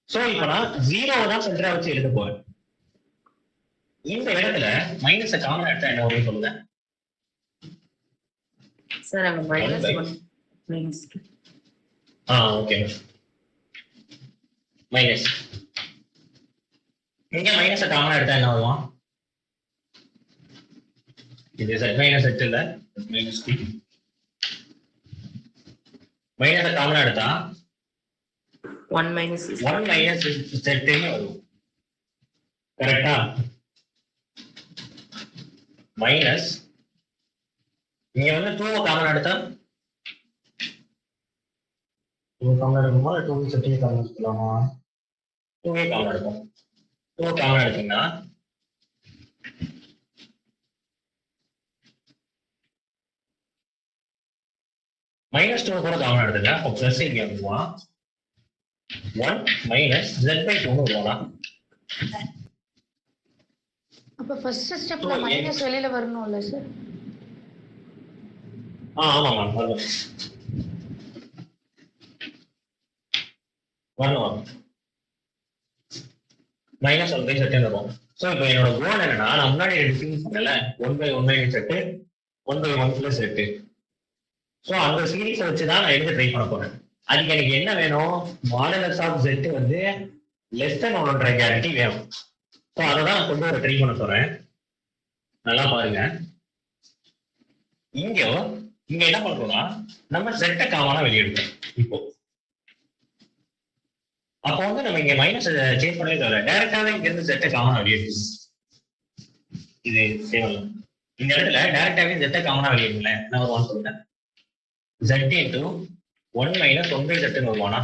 So இப்போ நான் 0 தான் சென்டரா வச்சு எழுத போறேன். இந்த இடத்துல மைனஸ் காமன் எடுத்தா என்ன வரும்னு சொல்லுங்க சார். அங்க மைனஸ் ஓகே, மைனஸ். இங்க மைனஸ் காமன் எடுத்தா என்ன வரும்? இது z - z இல்ல, -t. மைனஸ் காமன் எடுத்தா 1 minus z. 1 minus z வரும். கரெக்டா? மைனஸ் இங்க வந்து 2 காமன் எடுத்தா 2 காமன் எடுக்குமா, 2 z காமன் எடுக்கலாமா? 2 காமன் எடுக்கும். 2 காமன் எடுத்தீங்கன்னா -2 கூட காமன் எடுத்துங்க. அப்போ பிளஸ் இங்க வந்துருவான். 1 minus z/2 வருவானா? அப்ப ஃபர்ஸ்ட் ஸ்டெப்ல மைனஸ் வெளியில வரணும்ல சார்? ஆமாமா, வரும். -1/z வரும். ஸோ இப்போ என்னோட கோல் என்னன்னா, நான் முன்னாடி டிஃபைன் பண்ணல 1/1 z 1/1 plus z. ஸோ அந்த சீரீஸை வச்சு தான் நான் எடுத்து ட்ரை பண்ண போறேன். அதுக்கு எனக்கு என்ன வேணும்? மாடலஸ் ஆஃப் z வந்து லெஸ் தென் 1 கேரண்டி வேணும். ஸோ அதை தான் நான் கொண்டு வர ட்ரை பண்ண போறேன். நல்லா பாருங்க. இங்க என்ன பண்றோம்னா, நம்ம z காமனா வெளியெடுக்கோம். இப்போ அப்போ வந்து நம்ம இங்க மைனஸ் சேஞ்ச் பண்ணவே தேவை. டைரக்டாவே இங்க இருந்து z காமனா வெளியெடுக்கணும். இது தேவையில்லை. இந்த இடத்துல டைரக்டாவே z காமனா வெளியெடுக்கல. நான் ஒரு 1 சொல்றேன். z into 1 minus 1/z வருவானா?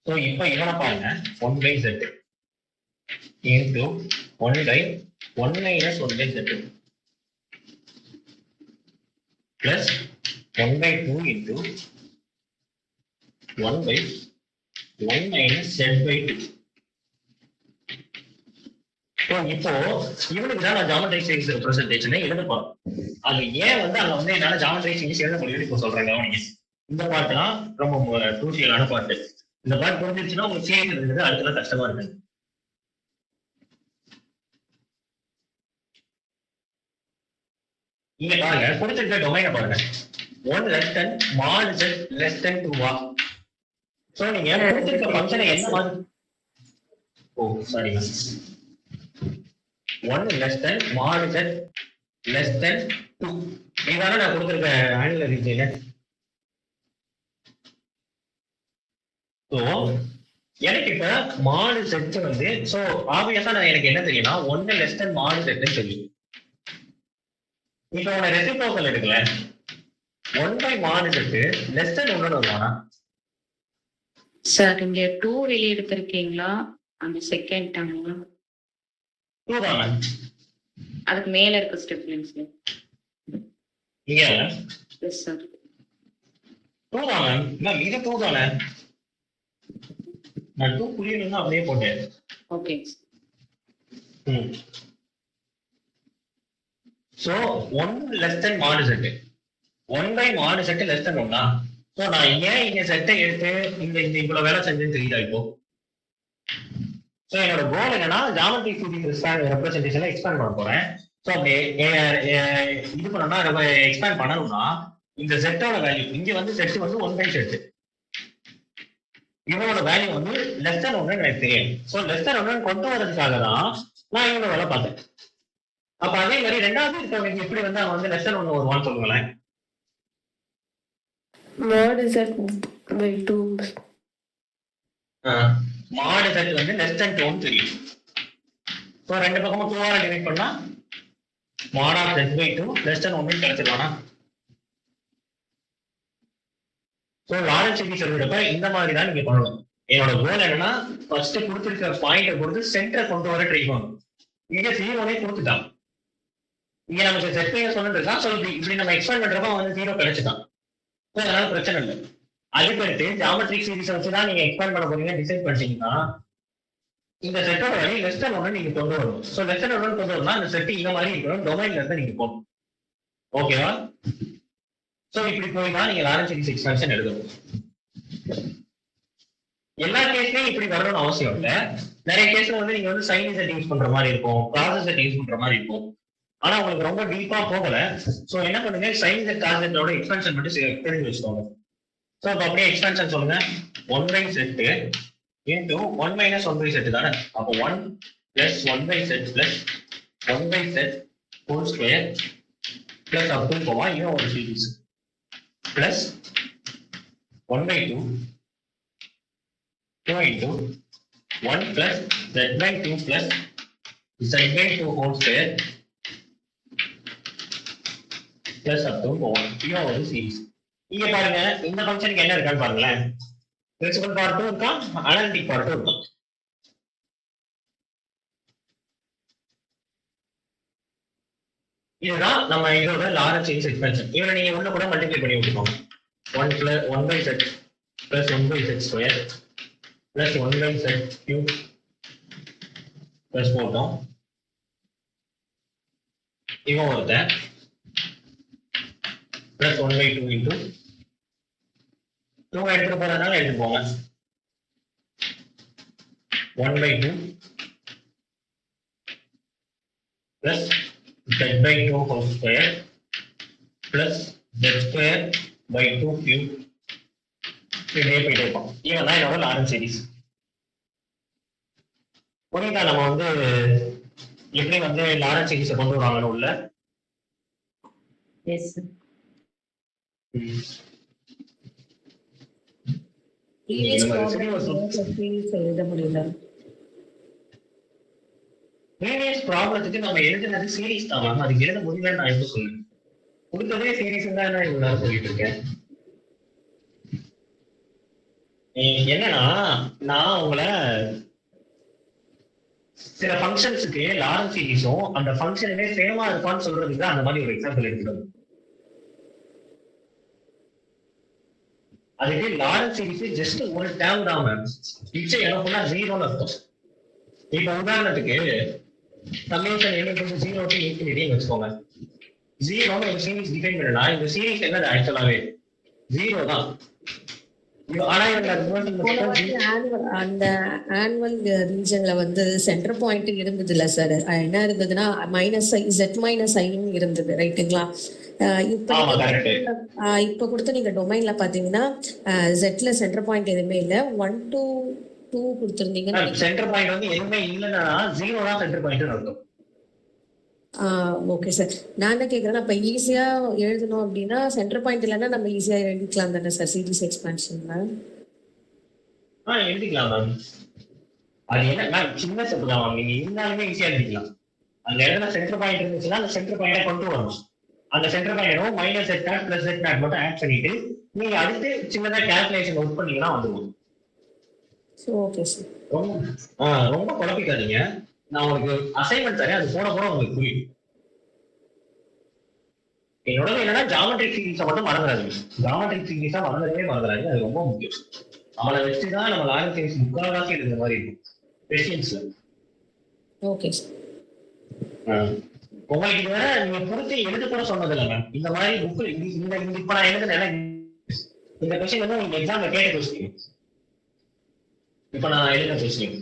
ஸோ இப்போ இவனை பாருங்க 1/z into 1/1 minus 1/z plus 1/2 into 1/1 minus z/2. இப்போ இவனுக்கு தான் நான் ஜாமெட்ரிக் சீரிஸ் ரெப்ரசன்டேஷனை எழுத போறேன். அது ஏன் வந்து அங்க வந்து என்னால ஜாமெட்ரிக் சீரிஸ் எழுத முடியும்னு இப்போ சொல்றேன். கவனிங்க, இந்த பாட்டுலாம் ரொம்ப குரூசியலான பாட்டு. இந்த பாட்டு புரிஞ்சிருச்சுன்னா உங்களுக்கு சீரிஸ் இருக்கிறது அடுத்தலாம் கஷ்டமா இருக்கு. இங்க பாருங்க, கொடுத்திருக்க டொமைனை பாருங்க. 1 less than mod z less than 2 so நீங்க கொடுத்திருக்க ஃபங்க்ஷனை என்ன மாதிரி sorry 1 less than mod z less than 2 இதான நான் கொடுத்திருக்க ஆங்குலர் ரீஜன். சோ எனக்கு இப்ப mod z வந்து சோ ஆப்வியஸா நான் எனக்கு என்ன தெரியும்னா 1 less than mod z ன்னு தெரியும். இப்போ உன ரெசிப்ரோக்கல் எடுக்கல 1/mod z less than 1 வருவானா சார்? இங்க 2 வெளியே எடுத்திருக்கீங்களா? அந்த செகண்ட் டைம்ல 2 தானே? அதுக்கு மேல இருக்க ஸ்டெப்லிங்ஸ் இங்க எஸ் சார் 2 தானே? மேம் இது 2 தானே? நான் 2 புரியலன்னா அப்படியே போட்டேன். Okay. So 1 less than mod z 1/mod z less than 1 so நான் ஏன் இங்க செட்டை எடுத்து இந்த இவ்வளவு வேலை செஞ்சேன்னு தெரியுதா இப்போ? சோ என்னோட கோல் என்னன்னா ஜாமெட்ரிக் சீரிஸ் ரெப்ரசன்டேஷனை எக்ஸ்பேண்ட் பண்ண போறேன். சோ அப்படி இது பண்ணா எக்ஸ்பேண்ட் பண்ணணும்னா இந்த செட்டோட வேல்யூ இங்க வந்து செட் வந்து 1/z இவனோட வேல்யூ வந்து லெஸ் தென் 1 எனக்கு தெரியும். சோ லெஸ் தென் 1 கொண்டு வரதுக்காக தான் நான் இவனோட வேலை பார்த்தேன். அப்ப அதே மாதிரி ரெண்டாவது இருக்கவங்க எப்படி வந்து அவன் வந்து லெஸ் தென் 1 வருவான்னு சொல்லுங்களேன். mod z/2 mod z வந்து less than 2 ன்னு தெரியும். சோ ரெண்டு பக்கமும் 2 ஆல டிவைட் பண்ணா mod of z/2 less than 1 கிடைச்சிருவானா? சோ லாரன்ஸ் சீரிஸ் எழுதுறப்ப இந்த மாதிரி தான் நீங்க பண்ணணும். என்னோட கோல் என்னன்னா ஃபர்ஸ்ட் கொடுத்திருக்கிற பாயிண்ட பொறுத்து சென்டரை கொண்டு வர ட்ரை பண்ணணும். இங்க 0 கொடுத்துட்டான். இங்க நமக்கு செட் பண்ண சொன்னதுதான். சோ இப்படி நம்ம எக்ஸ்பேண்ட் பண்றப்ப வந்து 0 கிடைச்சிட்டான். அதனால பிரச்சனை இல்லை. அதுக்கு ஜாமெட்ரிக் சீரிஸ் வச்சுதான் நீங்க எக்ஸ்பேண்ட் பண்ண போறீங்க டிசைட் பண்ணிட்டீங்கன்னா இந்த செட்டோட வழி லெஸ் தென் 1 நீங்க கொண்டு வரணும். சோ லெஸ் தென் 1 கொண்டு வரணும்னா இந்த செட் இந்த மாதிரி இருக்கணும். டொமைன்ல இருந்து நீங்க போகணும். ஓகேவா? சோ இப்படி போய் தான் நீங்க லாரன்ஸ் சீரிஸ் எக்ஸ்பேன்ஷன் எழுதணும். எல்லா கேஸ்லயும் இப்படி வரணும்னு அவசியம் இல்லை. நிறைய கேஸ்ல வந்து நீங்க வந்து சைன் செட் யூஸ் பண்ற மாதிரி இருக்கும், ப்ராசஸ் செட் யூஸ் பண்ற மாதிரி இருக்கும். ஆனா உங்களுக்கு ரொம்ப டீப்பா போகல. சோ என்ன பண்ணுங்க, சைன் செட் கான்செப்டோட எக்ஸ்பென்ஷன் மட்டும் தெரிஞ்சு வச்சுக்கோங்க. சோ இப்போ அப்படியே எக்ஸ்பென்ஷன் சொல்லுங்க. 1/z இன்டூ 1 மைனஸ் 1/z தானே? அப்போ 1 plus 1/z plus 1/z whole square plus அப்படின்னு போவா. இன்னும் ஒரு series plus 1/2 2 into 1 plus z/2 plus z/2 whole square plus அப்படின்னு போவோம். இன்னும் ஒரு சீரிஸ். இங்க பாருங்க, இந்த ஃபங்க்ஷனுக்கு என்ன இருக்கான்னு பாருங்களேன். பிரின்சிபல் பார்ட்டும் இருக்கா, அனாலிட்டிக் பார்ட்டும் இருக்கா. இதுதான் நம்ம இதோட லாரன்ஸ் சீரிஸ் எக்ஸ்பென்ஷன். இவனை நீங்க ஒண்ணு கூட மல்டிப்ளை பண்ணி விட்டுக்கோங்க. 1/z plus 1/z square plus 1/z cube plus போட்டோம். இவன் ஒருத்தன் பிளஸ் 1/2 இன்டூ 2 எடுத்துட்டு போறதுனால எடுத்து போங்க. 1/2 plus z/2 whole square plus z square by 2 cube. இப்படியே போயிட்டு இருப்போம். இவன் தான் என்னோட லாரன்ஸ் சீரிஸ். புரியுதா? நம்ம வந்து எப்படி வந்து லாரன்ஸ் சீரிஸை கொண்டு வருவாங்கன்னு உள்ள. எஸ் எழுத முடியல. ப்ரீவியஸ் ப்ராப்ளத்துக்கு நம்ம எழுதுனது சீரிஸ் தான் மேம். அதுக்கு எழுத முடியலன்னு நான் எப்படி சொல்லுவேன்? கொடுத்ததே சீரிஸ் தான் நான் இவ்வளவு நேரம் சொல்லிட்டு இருக்கேன். என்னன்னா நான் உங்களை சில ஃபங்க்ஷன்ஸுக்கு லாரன்ஸ் சீரிஸும் அந்த ஃபங்க்ஷனுமே சேமா இருப்பான்னு சொல்றதுக்கு அந்த மாதிரி ஒரு எக்ஸாம்பிள் எடுத்துக்கணும். அதுக்கு லாரன்ஸ் சீரிஸ் ஜஸ்ட் ஒரு டேர்ம் தான் மேம். மிச்சம் என்ன பண்ணா ஜீரோன்னு அர்த்தம். இப்ப உதாரணத்துக்கு சம்மேஷன் n = 0 to infinity வச்சுக்கோங்க. ஜீரோன்னு ஒரு சீரிஸ் டிஃபைன் பண்ணனா இந்த சீரிஸ் என்னது ஆக்சுவலாவே ஜீரோ தான். ஆனா அந்த ஆனுவல் ரீஜன்ல வந்து சென்டர் பாயிண்ட் இருந்தது இல்ல சார், என்ன இருந்ததுன்னா -z-i இருந்தது ரைட்டுங்களா? இப்ப கொடுத்து நீங்க டொமைன்ல பாத்தீங்கன்னா ஜெட்ல சென்டர் பாயிண்ட் எதுவுமே இல்ல, 1 to 2 கொடுத்திருந்தீங்க. சென்டர் பாயிண்ட் வந்து எதுவுமே இல்லைன்னா ஜீரோ தான் சென்டர் பாயிண்ட் அர்த்தம். ஓகே சார், நான் என்ன கேக்குறேன்னா இப்ப ஈஸியா எழுதணும் அப்படின்னா சென்டர் பாயிண்ட் இல்லைன்னா நம்ம ஈஸியா எழுதிக்கலாம் தானே சார் சீரிஸ் எக்ஸ்பான்ஷன்ல? எழுதிக்கலாம் மேம். அது என்ன மேம் சின்ன ஸ்டெப் தான் மேம். நீங்க இருந்தாலுமே ஈஸியா எழுதிக்கலாம். அந்த இடத்துல சென்டர் பாயிண்ட் இருந்துச்சுன்னா அந்த சென்டர் பாயிண்டை கொண்டு வரணும். அந்த சென்டர் பாயிண்டும் -z0 + z0 மட்டும் ஆட் பண்ணிட்டு நீங்க அடுத்து சின்னதா கால்குலேஷன் ஒர்க் பண்ணீங்கன்னா வந்துடும். ஓகே சார், ரொம்ப குழப்பிக்காதீங்க. நான் உங்களுக்கு அசைன்மெண்ட் தரேன், அது போட உங்களுக்கு புரியும். என்னோட என்னன்னா ஜாமெட்ரிக் சீரிஸை மட்டும் மறந்துடாதீங்க. ஜாமெட்ரிக் சீரிஸா மறந்துடாதீங்க, அது ரொம்ப முக்கியம். அவளை வச்சுதான் நம்ம லாரன்ஸ் சீரிஸ் முக்கால்வாசி எழுதுற மாதிரி இருக்கும் கொஸ்டின்ஸ்ல. Okay sir. உங்களுக்கு இது வேற நீங்க புரிஞ்சு எழுத கூட சொன்னதில்லை மேம். இந்த மாதிரி புக் இந்த இப்ப நான் எழுதுனேன், இந்த கொஸ்டின் வந்து உங்க எக்ஸாம்ல கேட்ட கொஸ்டின். இப்ப நான் எழுதின கொஸ்டின்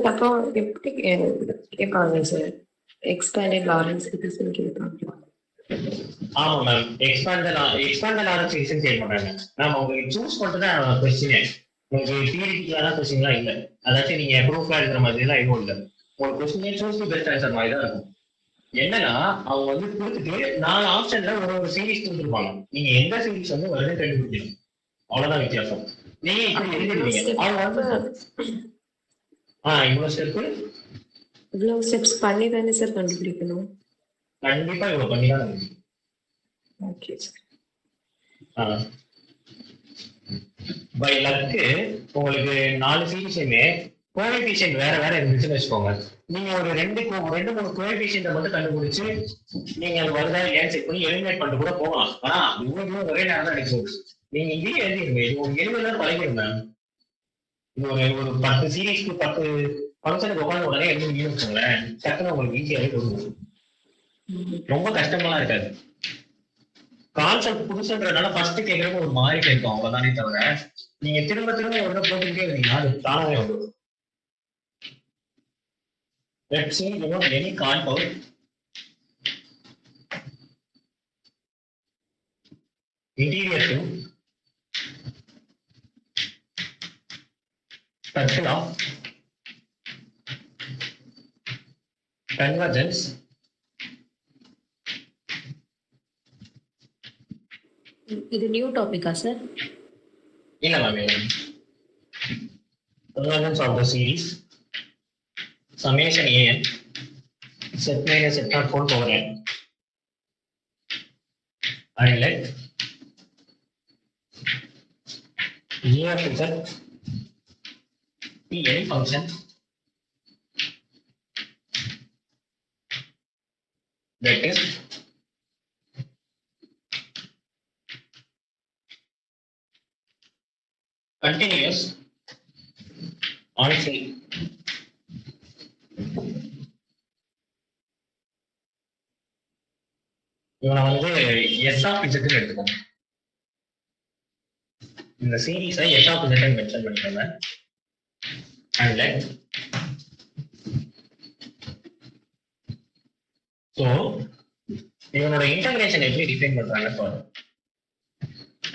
அப்போ எப்படி கேட்பாங்க சார்? எக்ஸ்பேண்டட் லாரன்ஸ் சீரிஸ் கேட்பாங்க. ஆமா மேம், எக்ஸ்பேண்டட் லாரன்ஸ் சீரிஸ் கேட்பாங்க. நாம உங்களுக்கு சூஸ் பண்ணிட்டு தான் கொஸ்டினே. உங்களுக்கு தியரிட்டிக்கலான கொஸ்டின்லாம் இல்லை, அதாச்சும் நீங்க ப்ரூஃப்லாம் எழுதுற மாதிரி எல்லாம் எதுவும் இல்லை. ஒரு கொஸ்டினே சூஸ் தி பெஸ்ட் ஆன்சர் மாதிரி தான் இருக்கும். என்னன்னா அவங்க வந்து கொடுத்துட்டு 4 ஆப்ஷன்ல ஒரு சீரிஸ் கொடுத்துருப்பாங்க. நீங்க எந்த சீரிஸ் வந்து வருது கண்டுபிடிக்கணும், அவ்வளவுதான் வித்தியாசம். நீங்க இப்படி எழுதிருவீங்க, அவங்க வந்து இவ்வளவு ஸ்டெப்ஸ் பண்ணி தானே சார் கண்டுபிடிக்கணும்? கண்டிப்பா இவ்வளவு பண்ணி தான். Okay sir. பை லக்கு உங்களுக்கு 4 சீரிஸுமே கோஎஃபிஷியன்ட் வேற வேற இருந்துச்சுன்னு வச்சுக்கோங்க. நீங்க ஒரு 2-3 கோஎஃபிஷியன்ட்டை மட்டும் கண்டுபிடிச்சு நீங்க அது வருதா இல்லையான்னு செக் பண்ணி எலிமினேட் பண்ணிட்டு கூட போகலாம். ஆனா இவ்வளவு ஒரே நேரம் தான் எடுக்கும். நீங்க இங்கேயே எழுதிருங்க, இது ஒரு 70 நேரம் பழகிடும் மேம். ஒரு 10 சீரிஸ்க்கு 10 ஃபங்க்ஷனுக்கு உட்காந்து உடனே எழுதிங்கன்னு வச்சுக்கோங்களேன், டக்குன்னு உங்களுக்கு ஈஸியாவே கொடுக்கும். ரொம்ப கஷ்டமா இருக்காது. கான்செப்ட் புதுசுன்றதுனால ஃபர்ஸ்ட் கேட்கறதுக்கு ஒரு மாதிரி கேட்கும், அவ்வளவுதானே தவிர நீங்க திரும்ப திரும்ப ஒண்ணு போட்டுக்கிட்டே இருந்தீங்கன்னா அது தானாவே வந்துடும். Let's say you want any compound interior to circle of convergence இது நியூ டாபிக்கா சார்? இல்ல ma'am, convergence of the series summation an z minus z0 whole power n and let g of z be any function that is continuous on C. இவனை வந்து எஸ் ஆஃப் இசட்னு எடுத்துக்கோங்க. இந்த சீரீஸை எஸ் ஆஃப் இசட்னு மென்ஷன் பண்ணிக்கோங்க. அண்ட் லெட் ஸோ இவனோட இன்டகிரேஷன் எப்படி டிஃபைன் பண்றாங்க பாருங்க.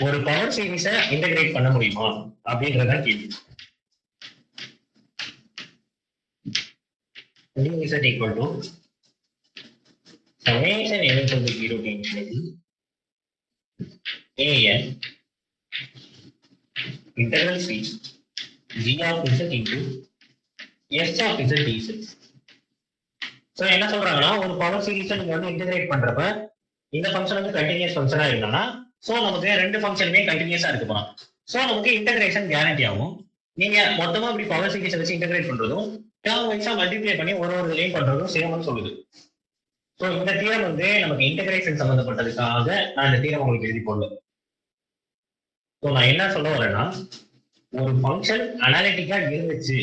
ஒரு பவர் சீரீஸை இன்டகிரேட் பண்ண முடியுமா அப்படின்றதான் கேள்வி. D is equal to summation n equal to 0 to infinity an integral c g of z into s of z dz. So என்ன சொல்றாங்கன்னா ஒரு பவர் சீரிஸை நீங்க வந்து இன்டகிரேட் பண்றப்ப இந்த ஃபங்க்ஷன் வந்து கண்டினியூஸ் ஃபங்க்ஷனா இருந்தானா சோ நமக்கு ரெண்டு ஃபங்க்ஷனுமே கண்டினியூஸா இருக்கு போலாம். சோ நமக்கு இன்டகிரேஷன் கேரண்டி ஆகும். நீங்க மொத்தமா இப்படி பவர் சீரிஸ் வச்சு இன்டகிரேட் பண்றதும் டேர்ம் வைஸா மல்டிப்ளை பண்ணி ஒரு ஒரு இதுலயும் பண்றதும் சேம்னு சொல்லுது. சோ இந்த தியரம் வந்து நமக்கு இன்டகிரேஷன் சம்பந்தப்பட்டதுக்காக நான் இந்த தியரம் உங்களுக்கு எழுதி போடல. சோ நான் என்ன சொல்ல வரேன்னா, ஒரு ஃபங்க்ஷன் அனாலிட்டிக்கா இருந்துச்சு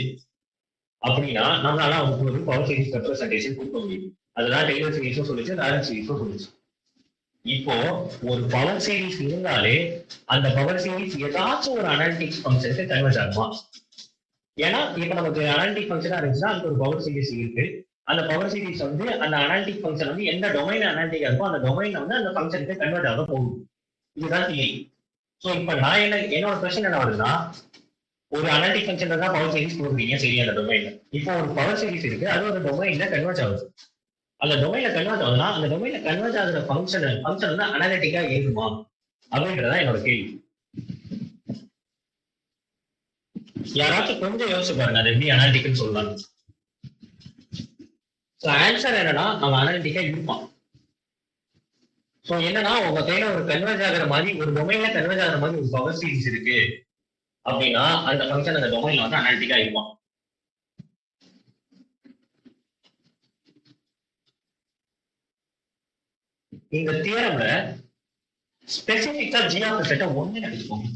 அப்படின்னா நம்மளால அவங்களுக்கு ஒரு பவர் சீரிஸ் ரெப்ரஸன்டேஷன் கொடுக்க முடியும். அதுதான் டெய்லர் சீரிஸும் சொல்லிச்சு, லாரன்ஸ் சீரிஸும் சொல்லிச்சு. இப்போ ஒரு பவர் சீரிஸ் இருந்தாலே அந்த பவர் சீரிஸ் ஏதாச்சும் ஒரு அனாலிட்டிக் ஃபங்க்ஷனுக்கு கன்வெர்ட் ஆகுமா? ஏன்னா இப்ப நமக்கு அனாலிட்டிக் ஃபங்க்ஷனா இருந்துச்சுன்னா அதுக்கு ஒரு பவர் சீரிஸ் இருக்கு. அந்த பவர் சீரிஸ் வந்து அந்த அனாலிட்டிக் ஃபங்க்ஷன் வந்து எந்த டொமைன் அனாலிட்டிக்கா இருக்கோ அந்த டொமைன் வந்து அந்த ஃபங்க்ஷனுக்கு கன்வெர்ட் ஆக போகுது. இதுதான் தியரி. ஸோ இப்ப நான் என்னோட கொஸ்டின் என்ன வருதுன்னா, ஒரு அனாலிட்டிக் ஃபங்க்ஷன் தான் பவர் சீரிஸ் கொடுக்குறீங்க, சரி, அந்த டொமைன்ல இப்போ ஒரு பவர் சீரிஸ் இருக்கு, அது ஒரு டொமைன்ல கன்வெர்ட் ஆகுது. அந்த டொமைன்ல கன்வெர்ட் ஆகுதுன்னா அந்த டொமைன்ல கன்வெர்ட் ஆகுற ஃபங்க்ஷன் வந்து அனாலிட்டிக்கா இருக்குமா அப்படின்றதான் என்னோட கேள்வி. யாராச்சும் கொஞ்சம் யோசிச்சு பாருங்க, அது எப்படி அனாலிட்டிக்னு சொல்லலாம். ஸோ ஆன்சர் என்னன்னா அவன் அனாலிட்டிக்கா இருப்பான். ஸோ என்னன்னா உங்க கையில ஒரு கன்வெர்ட் ஆகிற மாதிரி ஒரு டொமைன்ல கன்வெர்ட் ஆகிற மாதிரி ஒரு பவர் சீரிஸ் இருக்கு அப்படின்னா அந்த ஃபங்க்ஷன் அந்த டொமைன்ல வந்து அனாலிட்டிக்கா இருப்பான். இந்த தியரம்ல ஸ்பெசிபிக்கா ஜி ஆஃப் செட்டை ஒண்ணு எடுத்துக்கோங்க.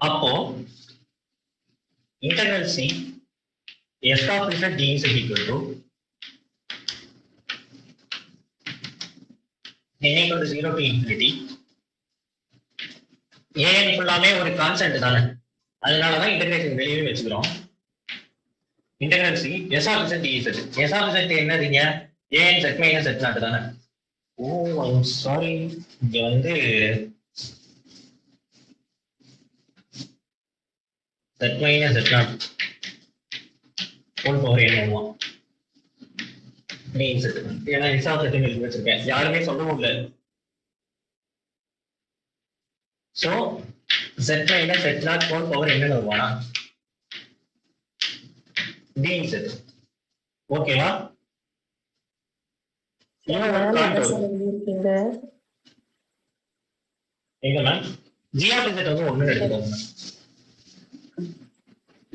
அப்போ integral c s of z dz equal to n equal to 0 to infinity an ஃபுல்லாமே ஒரு கான்ஸ்டன்ட் தானே, அதனாலதான் இன்டகிரேஷன் வெளியவே வச்சுக்கிறோம். integral c s of z dz, s of z என்னதுங்க, an z minus z naught தானே. ஓ ஐம் சாரி, இங்க வந்து z minus z naught whole power n ஆகும். dz ஏன்னா s of z எழுதி வச்சிருக்கேன், யாருமே சொல்ல முடியல. So z minus z naught whole power n வருவானா dz. ஓகேவா? எங்க மேம் g of z வந்து ஒண்ணு எடுத்துக்கோங்க.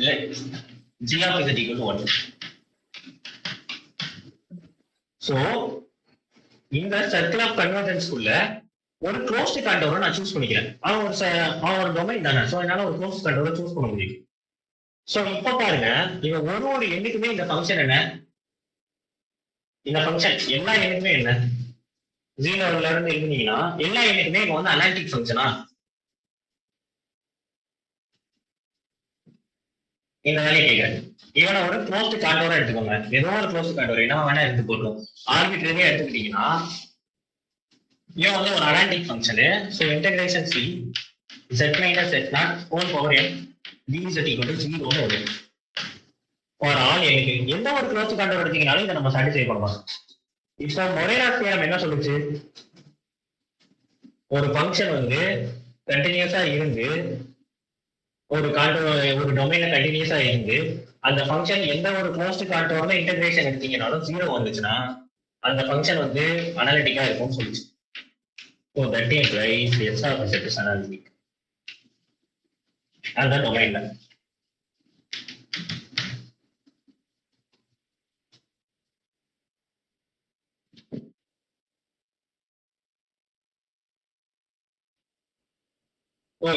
let g of z equal to 1. so இந்த சர்க்கிள் ஆஃப் கன்வர்ஜென்ஸ் குள்ள ஒரு க்ளோஸ்ட் கான்டோரை நான் சூஸ் பண்ணிக்கிறேன். அவன் ஒரு டொமைன் தானே, சோ என்னால ஒரு க்ளோஸ்ட் கான்டோரை சூஸ் பண்ண முடியும். சோ இப்ப பாருங்க, இவங்க ஒரு எண்ணுக்குமே இந்த ஃபங்க்ஷன் என்ன, இந்த ஃபங்க்ஷன் எல்லா எண்ணுக்குமே என்ன, 0ல இருந்து இருந்தீங்கன்னா எல்லா எண்ணுக்குமே இங்க வந்து அனாலிட்டிக் ஃபங்க்ஷனா. இந்த வேலையை கேட்கறேன். இவனை ஒரு க்ளோஸ்ட் கான்டோரா எடுத்துக்கோங்க, ஏதோ ஒரு க்ளோஸ்ட் கான்டோர் என்ன வேணா எடுத்து போட்டோம், ஆர்பிட்ரரியா எடுத்துக்கிட்டீங்கன்னா இவன் வந்து ஒரு analytic function. So integration C z minus z naught whole power n dz equal to 0 வரும். ஃபார் ஆல் எனக்கு எந்த ஒரு க்ளோஸ்ட் கான்டோர் எடுத்தீங்கனாலும் இதை நம்ம சாட்டிஸ்ஃபை பண்ணலாம். இப்போ மொரேராஸ் தியரம் என்ன சொல்லுச்சு, ஒரு ஃபங்க்ஷன் வந்து கண்டினியூஸா இருந்து ஒரு டொமைன்ல கண்டினியூஸா இருந்து அந்த ஃபங்க்ஷன் எந்த ஒரு க்ளோஸ்ட் கான்டோர்ல இன்டகிரேஷன் எடுத்தீங்கனாலும் 0 வந்துச்சுன்னா அந்த ஃபங்க்ஷன் வந்து அனாலிட்டிக்கா இருக்கும்னு சொல்லுச்சு. So that implies s of z is analytic. அதுதான் டொமைன்ல.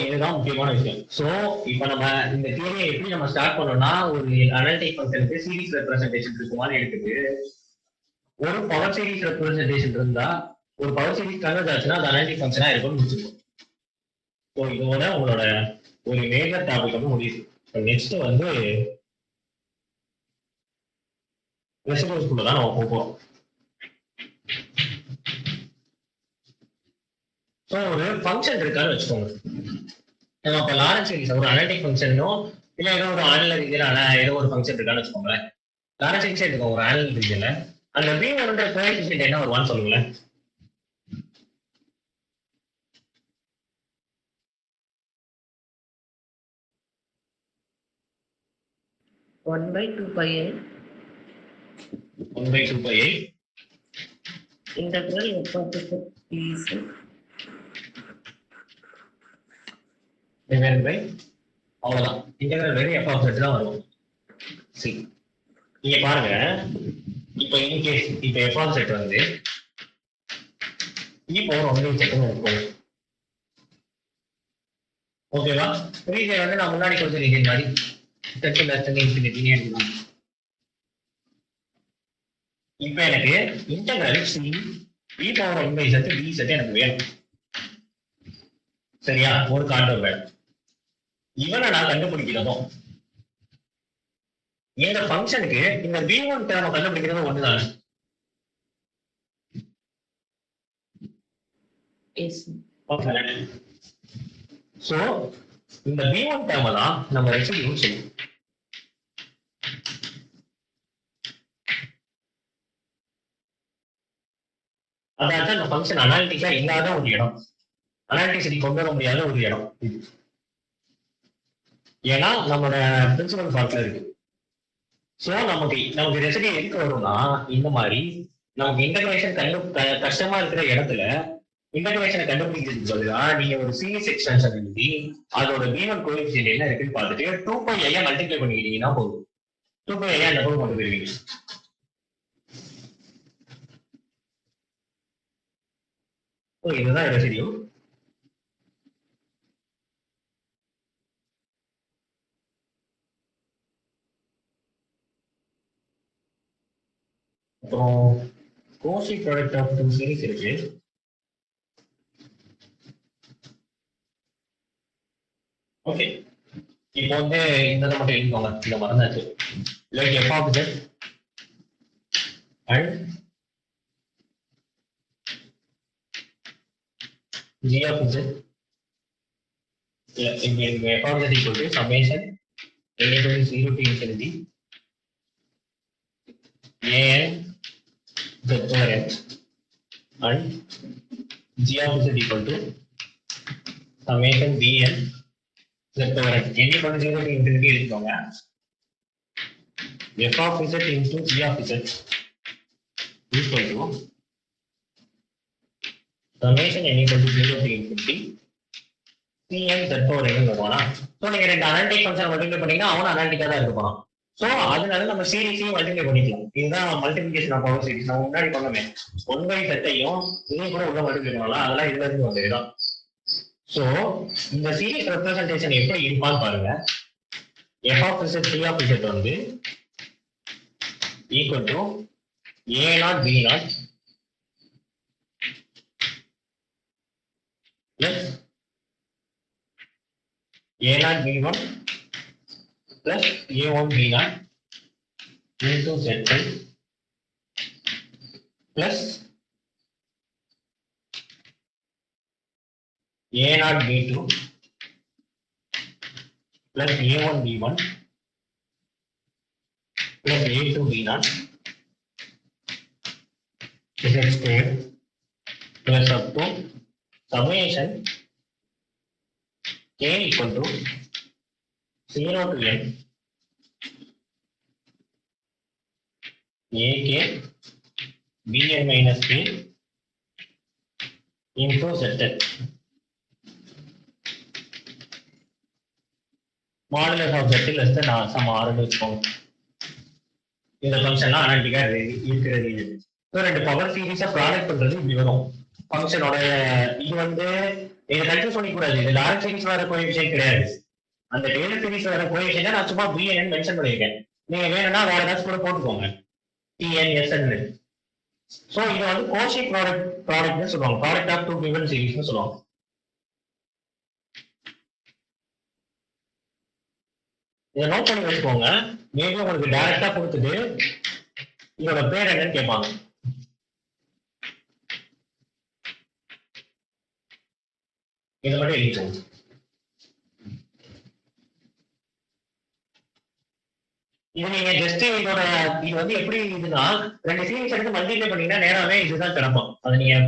இதுதான் முக்கியமான விஷயம். சோ இப்ப நம்ம இந்த தியரியை எப்படி நம்ம ஸ்டார்ட் பண்ணோம்னா, ஒரு அனாலிட்டிக் ஃபங்க்ஷனுக்கு சீரிஸ் ரெப்ரசன்டேஷன் இருக்குமான்னு எடுத்துட்டு ஒரு பவர் சீரிஸ் ரெப்ரசன்டேஷன் இருந்தா ஒரு பவர் சீரிஸ் கன்வெர்ட் ஆச்சுன்னா அது அனாலிட்டிக் ஃபங்க்ஷனா இருக்கும்னு முடிச்சிருக்கோம். ஸோ இதோட உங்களோட ஒரு மேஜர் டாபிக் வந்து முடியுது. நெக்ஸ்ட் வந்து ரெசிடியூஸ்குள்ள தான் நம்ம போகிறோம். ஸோ ஒரு ஃபங்க்ஷன் இருக்கான்னு வச்சுக்கோங்க. நம்ம இப்போ லாரன்ஸ் சீரிஸ் ஒரு அனாலிட்டிக் ஃபங்க்ஷனோ இல்லை ஏதோ ஒரு ஆனல் ரீதியில ஏதோ ஒரு ஃபங்க்ஷன் இருக்கான்னு வச்சுக்கோங்களேன். லாரன்ஸ் சீரிஸ் எடுத்துக்கோங்க ஒரு ஆனல் ரீதியில. அந்த b1 கோஎஃபிஷியன்ட் என்ன வருவான்னு சொல்லுங்களேன். 1/2πi. 1/2πi. Integral f of z is divide by அவ்வளவுதான். இன்டெகிரல் வெறும் f of z தான் வரும். சரி, நீங்க பாருங்க, இப்போ இன்கேஸ் இப்போ f of z வந்து e பவர் 1 செகண்ட் இருக்கும். ஓகேவா? ரீசன் வந்து நான் முன்னாடி கொஞ்சம் ரீசன் மாதிரி செகண்ட் லெஸ் இன்ஃபினிட்டினே எடுக்கலாம். இப்போ எனக்கு integral c e power 1 z dz எனக்கு வேணும். சரியா? ஒரு காண்டோர் வேணும். இவனை நான் கண்டுபிடிக்கிறதும் இந்த ஃபங்க்ஷனுக்கு இந்த v1 டேர்மை கண்டுபிடிக்கிறது ஒண்ணுதான். சோ இந்த v1 டேர்மை தான் நம்ம ரெசிடியூ சொல்லுவோம். அதாவது அந்த ஃபங்க்ஷன் அனாலிட்டிக்கா இல்லாத ஒரு இடம், அனாலிட்டிசிட்டி கொண்டு வர முடியாத ஒரு இடம் இது. ஏன்னா நம்மளோட பிரின்சிபல் ஃபார்ம்ல இருக்கு. சோ நமக்கு ரெசிடியூ எதுக்கு வரும்னா, இந்த மாதிரி நமக்கு இன்டகிரேஷன் கஷ்டமா இருக்கிற இடத்துல இன்டகிரேஷனை கண்டுபிடிக்கிறதுக்கு பதிலா நீங்க ஒரு சீரிஸ் எக்ஸ்டென்ஷன் எழுதி அதோட v1 கோஎஃபிஷியன்ட் என்ன இருக்குன்னு பார்த்துட்டு 2π மல்டிப்ளை பண்ணிக்கிட்டீங்கன்னா போதும். 2π அந்த பக்கம் கொண்டு போயிருவீங்க. இதுதான் ரெசிடியூ. அப்புறம் Cauchy product of two series இருக்கு. ஓகே, இப்போ வந்து இந்த மட்டும் எழுதிக்கோங்க, இதை மறந்தாச்சு. Like f of z and g of z. இங்க f of z equal to summation n equal to 0 to infinity an z over x and g of z equal to summation bn z over x. n equal to 0 to infinity எழுதிக்கோங்க. f of z into g of z equal to summation n equal to 0 to infinity cn z over n வருவானா. ஸோ நீங்க ரெண்டு அனாலிட்டிக் ஃபங்க்ஷன் மல்டிப்ளை பண்ணீங்கன்னா அவனும் அனாலிட்டிக்கா தான் இருக்க போறான். ஸோ அதனால நம்ம சீரிஸையும் மல்டிப்ளை பண்ணிக்கலாம். இதுதான் மல்டிபிளிகேஷன் ஆஃப் பவர் சீரிஸ். நம்ம முன்னாடி பண்ணமே 1/z-ஐயும் இதையும் கூட உள்ள மல்டிப்ளை பண்ணலாம். அதெல்லாம் இதுல இருந்து வந்ததுதான். ஸோ இந்த சீரிஸ் ரெப்ரசன்டேஷன் எப்படி இருப்பான்னு பாருங்க. f of z t of z வந்து equal to a0 b0 plus a0 b1 plus a1 b0 into z1 plus a0 b2 plus a1 b1 plus a2 b0 z squared plus up to summation k equal to 0 to n ak bn minus k into zn. Modulus of z less than some r வச்சுக்கோங்க. இந்த ஃபங்க்ஷன்லாம் அனாலிட்டிக்கா இருக்கிறது. ஸோ ரெண்டு பவர் சீரிஸை ப்ராடக்ட் பண்றது இப்படி வரும். ஃபங்க்ஷனோட இது வந்து இதை கன்ஃபியூஸ் பண்ணிக்கூடாது. இது லாரன்ஸ் சீரிஸ் வர கோஎஃபிஷியன்ட் கிடையாது. அந்த டெய்லர் சீரிஸ் வர கோஎஃபிஷியன்ட் நான் சும்மா bn மென்ஷன் பண்ணியிருக்கேன். நீங்க வேணும்னா வேற ஏதாச்சும் கூட போட்டுக்கோங்க, tn sn. ஸோ இது வந்து கோஷி ப்ராடக்ட்னு சொல்லுவாங்க. ப்ராடக்ட் ஆஃப் டூ கிவன் சீரிஸ்னு சொல்லுவாங்க. இதை நோட் பண்ணி வச்சுக்கோங்க. மேபி உங்களுக்கு டைரக்டா கொடுத்துட்டு இதோட பேர் என்னன்னு கேட்பாங்க. இதை மட்டும் எழுதிக்கோங்க. இது நீங்க ஜஸ்ட் இதோட இது வந்து எப்படி இதுன்னா ரெண்டு சீரிஸ் எடுத்து மல்டிப்ளை பண்ணீங்கன்னா நேராவே இதுதான் கிடப்போம். அதை நீங்க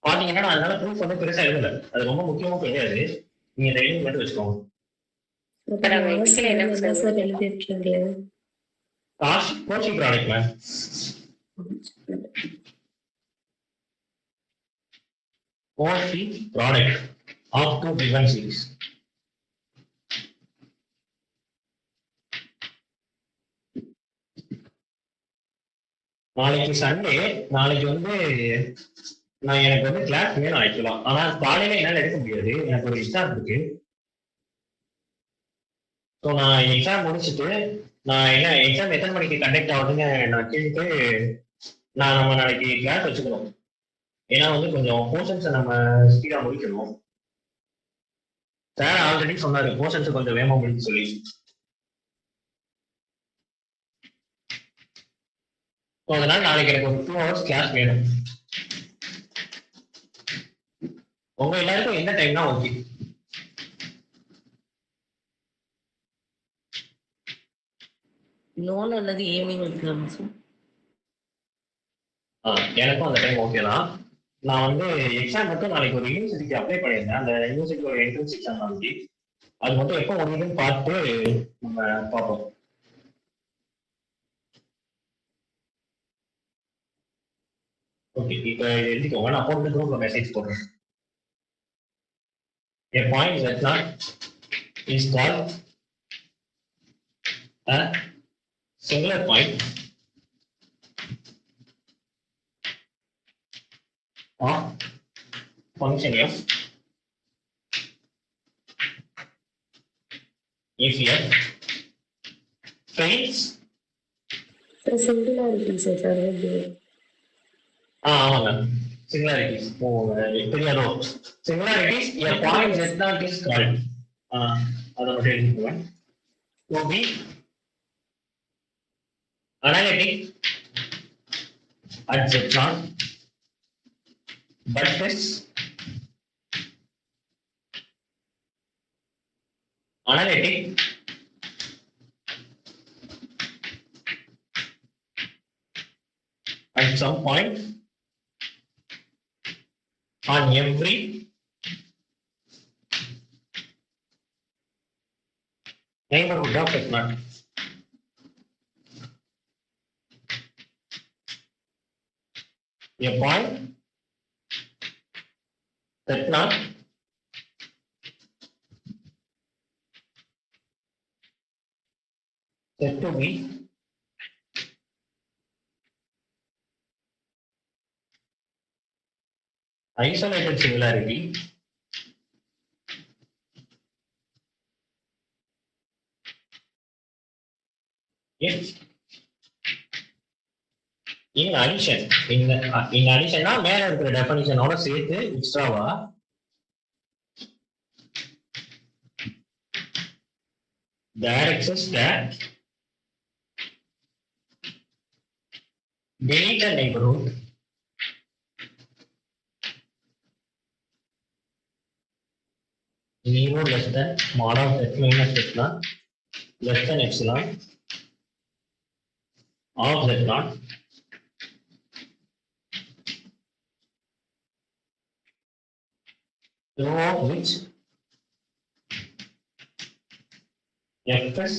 பாத்தீங்கன்னா அதனால ப்ரூஃப் வந்து பெருசா எழுதல. அது ரொம்ப முக்கியமும் கிடையாது. நீங்க இதை எழுதி மட்டும் வச்சுக்கோங்க. என்ன சார் எழுதிருக்கீங்க? Cauchy product ma'am. for the product of two given series. நாளைக்கு சண்டே, நாளைக்கு வந்து எனக்கு வந்து கிளாஸ் வேணும் ஆக்சுவலா. ஆனா காலையில என்னால எடுக்க முடியாது, எனக்கு ஒரு எக்ஸாம் இருக்கு. ஸோ நான் எக்ஸாம் முடிச்சுட்டு நான் என்ன எக்ஸாம் எத்தனை மணிக்கு கண்டக்ட் ஆகுதுன்னு நான் கேட்டு நம்ம நாளைக்கு கிளாஸ் வச்சுக்கணும். ஏன்னா வந்து கொஞ்சம் போர்ஷன்ஸை நம்ம ஸ்பீடா முடிக்கணும். சார் ஆல்ரெடி சொன்னாரு போர்ஷன்ஸ் கொஞ்சம் வேகமா முடிச்சு சொல்லி. அதனால நாளைக்கு எனக்கு ஒரு 2 hours கிளாஸ் வேணும். உங்க எல்லாருக்கும் எந்த டைம்னா ஓகே? நோன் அல்லது ஈவினிங் எடுக்கலாம் சார். எனக்கும் அந்த டைம் ஓகே தான். நான் வந்து எக்ஸாம் மட்டும் நாளைக்கு ஒரு யூனிவர்சிட்டிக்கு அப்ளை பண்ணியிருந்தேன். அந்த யூனிவர்சிட்டியோட என்ட்ரன்ஸ் எக்ஸாம் நாளைக்கு. அது மட்டும் எப்போ முடியுதுன்னு பார்த்து நம்ம பார்ப்போம். ஓகே, இப்போ எழுதிக்கோங்க. நான் போட்டு குரூப்ல மெசேஜ் போடுறேன். A point that not is called a singular point of function f if f fails. Singularity sir. ஆமாங்க, similarities. தெரியாதோ? Similarities, a point z naught is called. அதை மட்டும் எழுதிக்கோங்க. To be analytic at z naught, but is analytic at some point on every neighborhood of z naught. A point z naught said to be isolated singularity if in addition, in addition na மேல இருக்கிற டெஃபினிஷனோட சேர்த்து எக்ஸ்ட்ராவா there exists that deleted neighborhood zero less than mod of x minus z naught less than epsilon of z naught through of which f is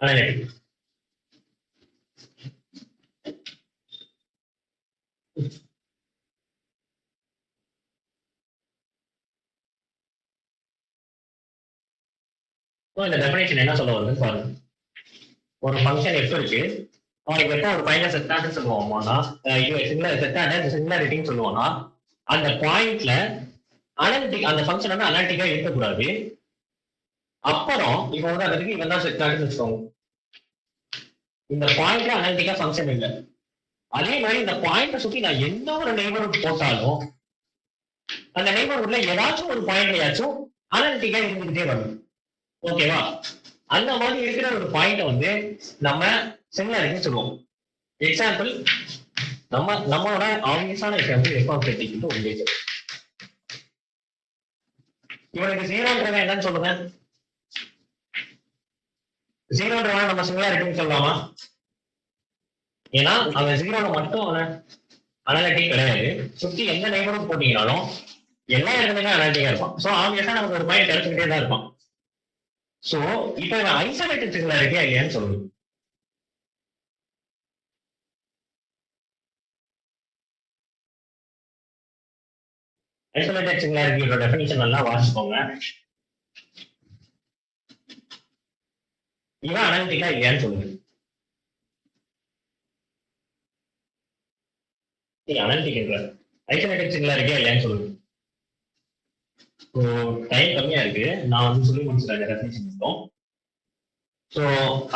analytic. இந்த டெஃபினேஷன் என்ன சொல்ல வருதுன்னு பாருங்க. ஒரு ஃபங்க்ஷன் f இருக்கு, அவனுக்கு எப்போ ஒரு ஃபைனல் செட்டான்னு சொல்லுவோம்னா சிங்குலாரிட்டின்னு சொல்லுவோம்னா அந்த பாயிண்ட்ல அனலிட்டிக் அந்த ஃபங்க்ஷன் வந்து அனலிட்டிக்கா இருக்கக்கூடாது. அப்புறம் இப்போ உதாரணத்துக்கு இவன் தான் செட்டான்னு வச்சுக்கோங்க. இந்த பாயிண்ட்ல அனலிட்டிக்கா ஃபங்க்ஷன் இல்லை. அதே மாதிரி இந்த பாயிண்ட சுத்தி நான் எந்த ஒரு நெய்பர்ஹுட் போட்டாலும் அந்த நெய்பர்ஹுட்ல ஏதாச்சும் ஒரு பாயிண்ட்லயாச்சும் அனலிட்டிக்கா இருந்துகிட்டே வரும். ஓகேவா? அந்த மாதிரி இருக்கிற ஒரு பாயிண்ட் வந்து நம்ம சிங்குலாரிட்டின்னு சொல்லுவோம். எக்ஸாம்பிள் நம்மளோட ஆப்வியஸான எக்ஸாம்பிள் f of z = 1. இவனுக்கு 0ன்றவன் என்னன்னு சொல்லுங்க? 0ன்றவன் நம்ம சிங்குலாரிட்டின்னு சொல்லலாமா? ஏன்னா அவன் 0ல மட்டும் அவன் அனலிட்டிக் கிடையாது. சுத்தி எந்த நெய்பரும் போட்டீங்கனாலும் எல்லா இடத்துலயுமே அனலிட்டிக்கா இருப்பான். ஸோ ஆப்வியஸா நமக்கு ஒரு பாயிண்ட் கிடைச்சிக்கிட்டே தான் இருப்பான். சோ இப்போ இவன் ஐசோலேட்டட் சிங்குலாரிட்டியா இல்லையான்னு சொல்லுங்க. ஐசோலேட்டட் சிங்குலாரிட்டியோட டெஃபினிஷன் நல்லா வாசிப்போங்க. இவன் அனாலிட்டிக்கா இல்லையான்னு சொல்லுங்க. அனாலிட்டிக் ஐசோலேட்டட் சிங்குலாரிட்டியா இல்லையான்னு சொல்லுங்க. ஸோ டைம் கம்மியா இருக்கு, நான் வந்து சொல்லி முடிச்சுட்டேன் டெஃபினிஷன் மட்டும். ஸோ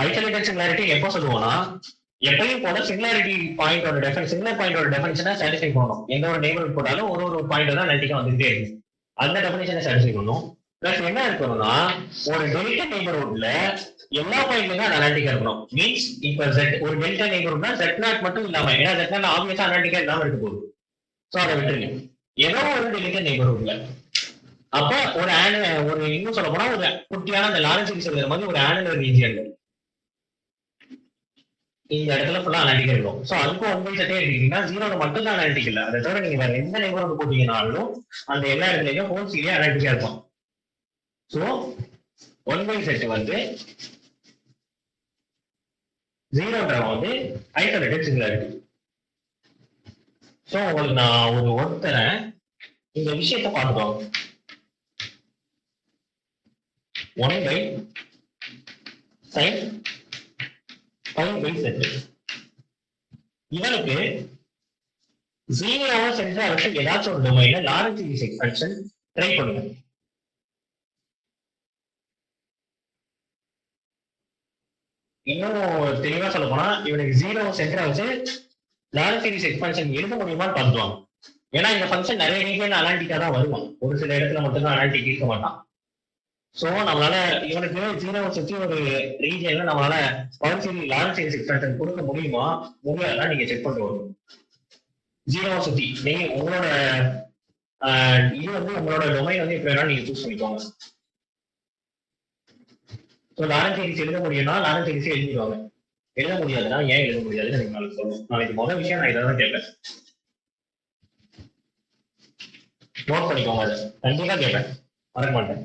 ஐசோலேட்டட் சிங்குலாரிட்டி எப்போ சொல்லுவோம்னா, எப்பயும் போல சிங்குலாரிட்டி பாயிண்டோட சிங்குலர் பாயிண்டோட டெஃபினிஷனை சாட்டிஸ்ஃபை பண்ணணும். எந்த ஒரு நெய்பர்ஹுட் போட்டாலும் ஒரு பாயிண்ட் தான் அனாலிட்டிக்கா வந்துகிட்டே இருக்கு. அந்த டெஃபினிஷனை சாட்டிஸ்ஃபை பண்ணணும். பிளஸ் என்ன இருக்கணும்னா, ஒரு டெல்டா நெய்பர்ஹுட்ல எல்லா பாயிண்ட்லயும் தான் அனாலிட்டிக்கா இருக்கணும். மீன்ஸ் இப்ப Z ஒரு டெல்டா நெய்பர்ஹுட்னா Z0 மட்டும் இல்லாம, ஏன்னா Z0 ஆப்வியஸா அனாலிட்டிக்கா இல்லாம இருக்க போகுது. ஸோ அதை விட்டுருங்க. ஏதோ ஒரு டெல்டா நெய்பர்ஹுட்ல அப்ப ஒரு இன்னும் சொல்ல போனா ஒரு குட்டியான அந்த லாரன்ஸ் சீரிஸ் எழுதுற மாதிரி ஒரு ஆனுலர் ரீஜியன் இந்த இடத்துல ஃபுல்லா அனாலிட்டிக்கா இருக்கும். ஸோ அதுக்கும் 1/z எடுத்தீங்கன்னா 0 மட்டும் தான் அனாலிட்டிக் இல்லை. அதை தவிர நீங்க வேற எந்த நெய்பர்ஹுட் போட்டீங்கன்னாலும் அந்த எல்லா இடத்துலயும் ஹோல் சீரியா அனாலிட்டிக்கா இருக்கும். ஸோ 1/z வந்து 0 வந்து ஐசோலேட்டட் சிங்குலாரிட்டி. ஸோ உங்களுக்கு நான் ஒரு ஒருத்தரை இந்த விஷயத்தை பார்த்துக்கோங்க. 1/sin 5/z இவனுக்கு 0 சென்ற அவற்றுக்கு ஏதாச்சும் ஒரு டொமைன்ல லாரன்ஸ் சீரிஸ் எக்ஸ்பென்ஷன் ட்ரை பண்ணுங்க. இன்னும் தெளிவா சொல்ல போனா இவனுக்கு 0 சென்ற வச்சு லாரன்ஸ் சீரிஸ் எக்ஸ்பென்ஷன் எழுத முடியுமான்னு பார்த்துவாங்க. ஏன்னா இந்த ஃபங்க்ஷன் நிறைய ரீஜியன் அனாலிட்டிக்கா தான் வருவான், ஒரு சில இடத்துல மட்டும்தான் அனாலிட்டிக் இருக்க மாட்டான். ஸோ நம்மளால இவனுக்கு 0 சுற்றி ஒரு ரீஜியன்ல நம்மளால லாரன்ஸ் சீரிஸ் எக்ஸ்பென்ஷன் கொடுக்க முடியுமா முடியாதான் நீங்க செக் பண்ணிட்டு வரணும். 0 சுற்றி நீங்க உங்களோட இது வந்து உங்களோட டொமைன் வந்து எப்படி வேணாலும் நீங்க சூஸ் பண்ணிக்கோங்க. ஸோ லாரன்ஸ் சீரிஸ் எழுத முடியும்னா லாரன்ஸ் சீரிஸ் எழுதிடுவாங்க. எழுத முடியாதுன்னா ஏன் எழுத முடியாதுன்னு எனக்கு நாளைக்கு சொல்லணும். நாளைக்கு முதல் விஷயம் நான் இதை தான் கேட்பேன். நோட் பண்ணிக்கோங்க, அதை கண்டிப்பா கேட்பேன், மறக்க மாட்டேன்.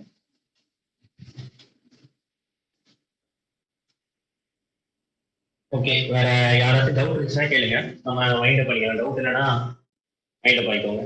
ஓகே, வேற யாராச்சும் டவுட் இருந்துச்சுன்னா கேளுங்க, நம்ம மைண்ட் பண்ணிக்கலாம். டவுட் இல்லைன்னா மைண்ட் பண்ணிக்கோங்க.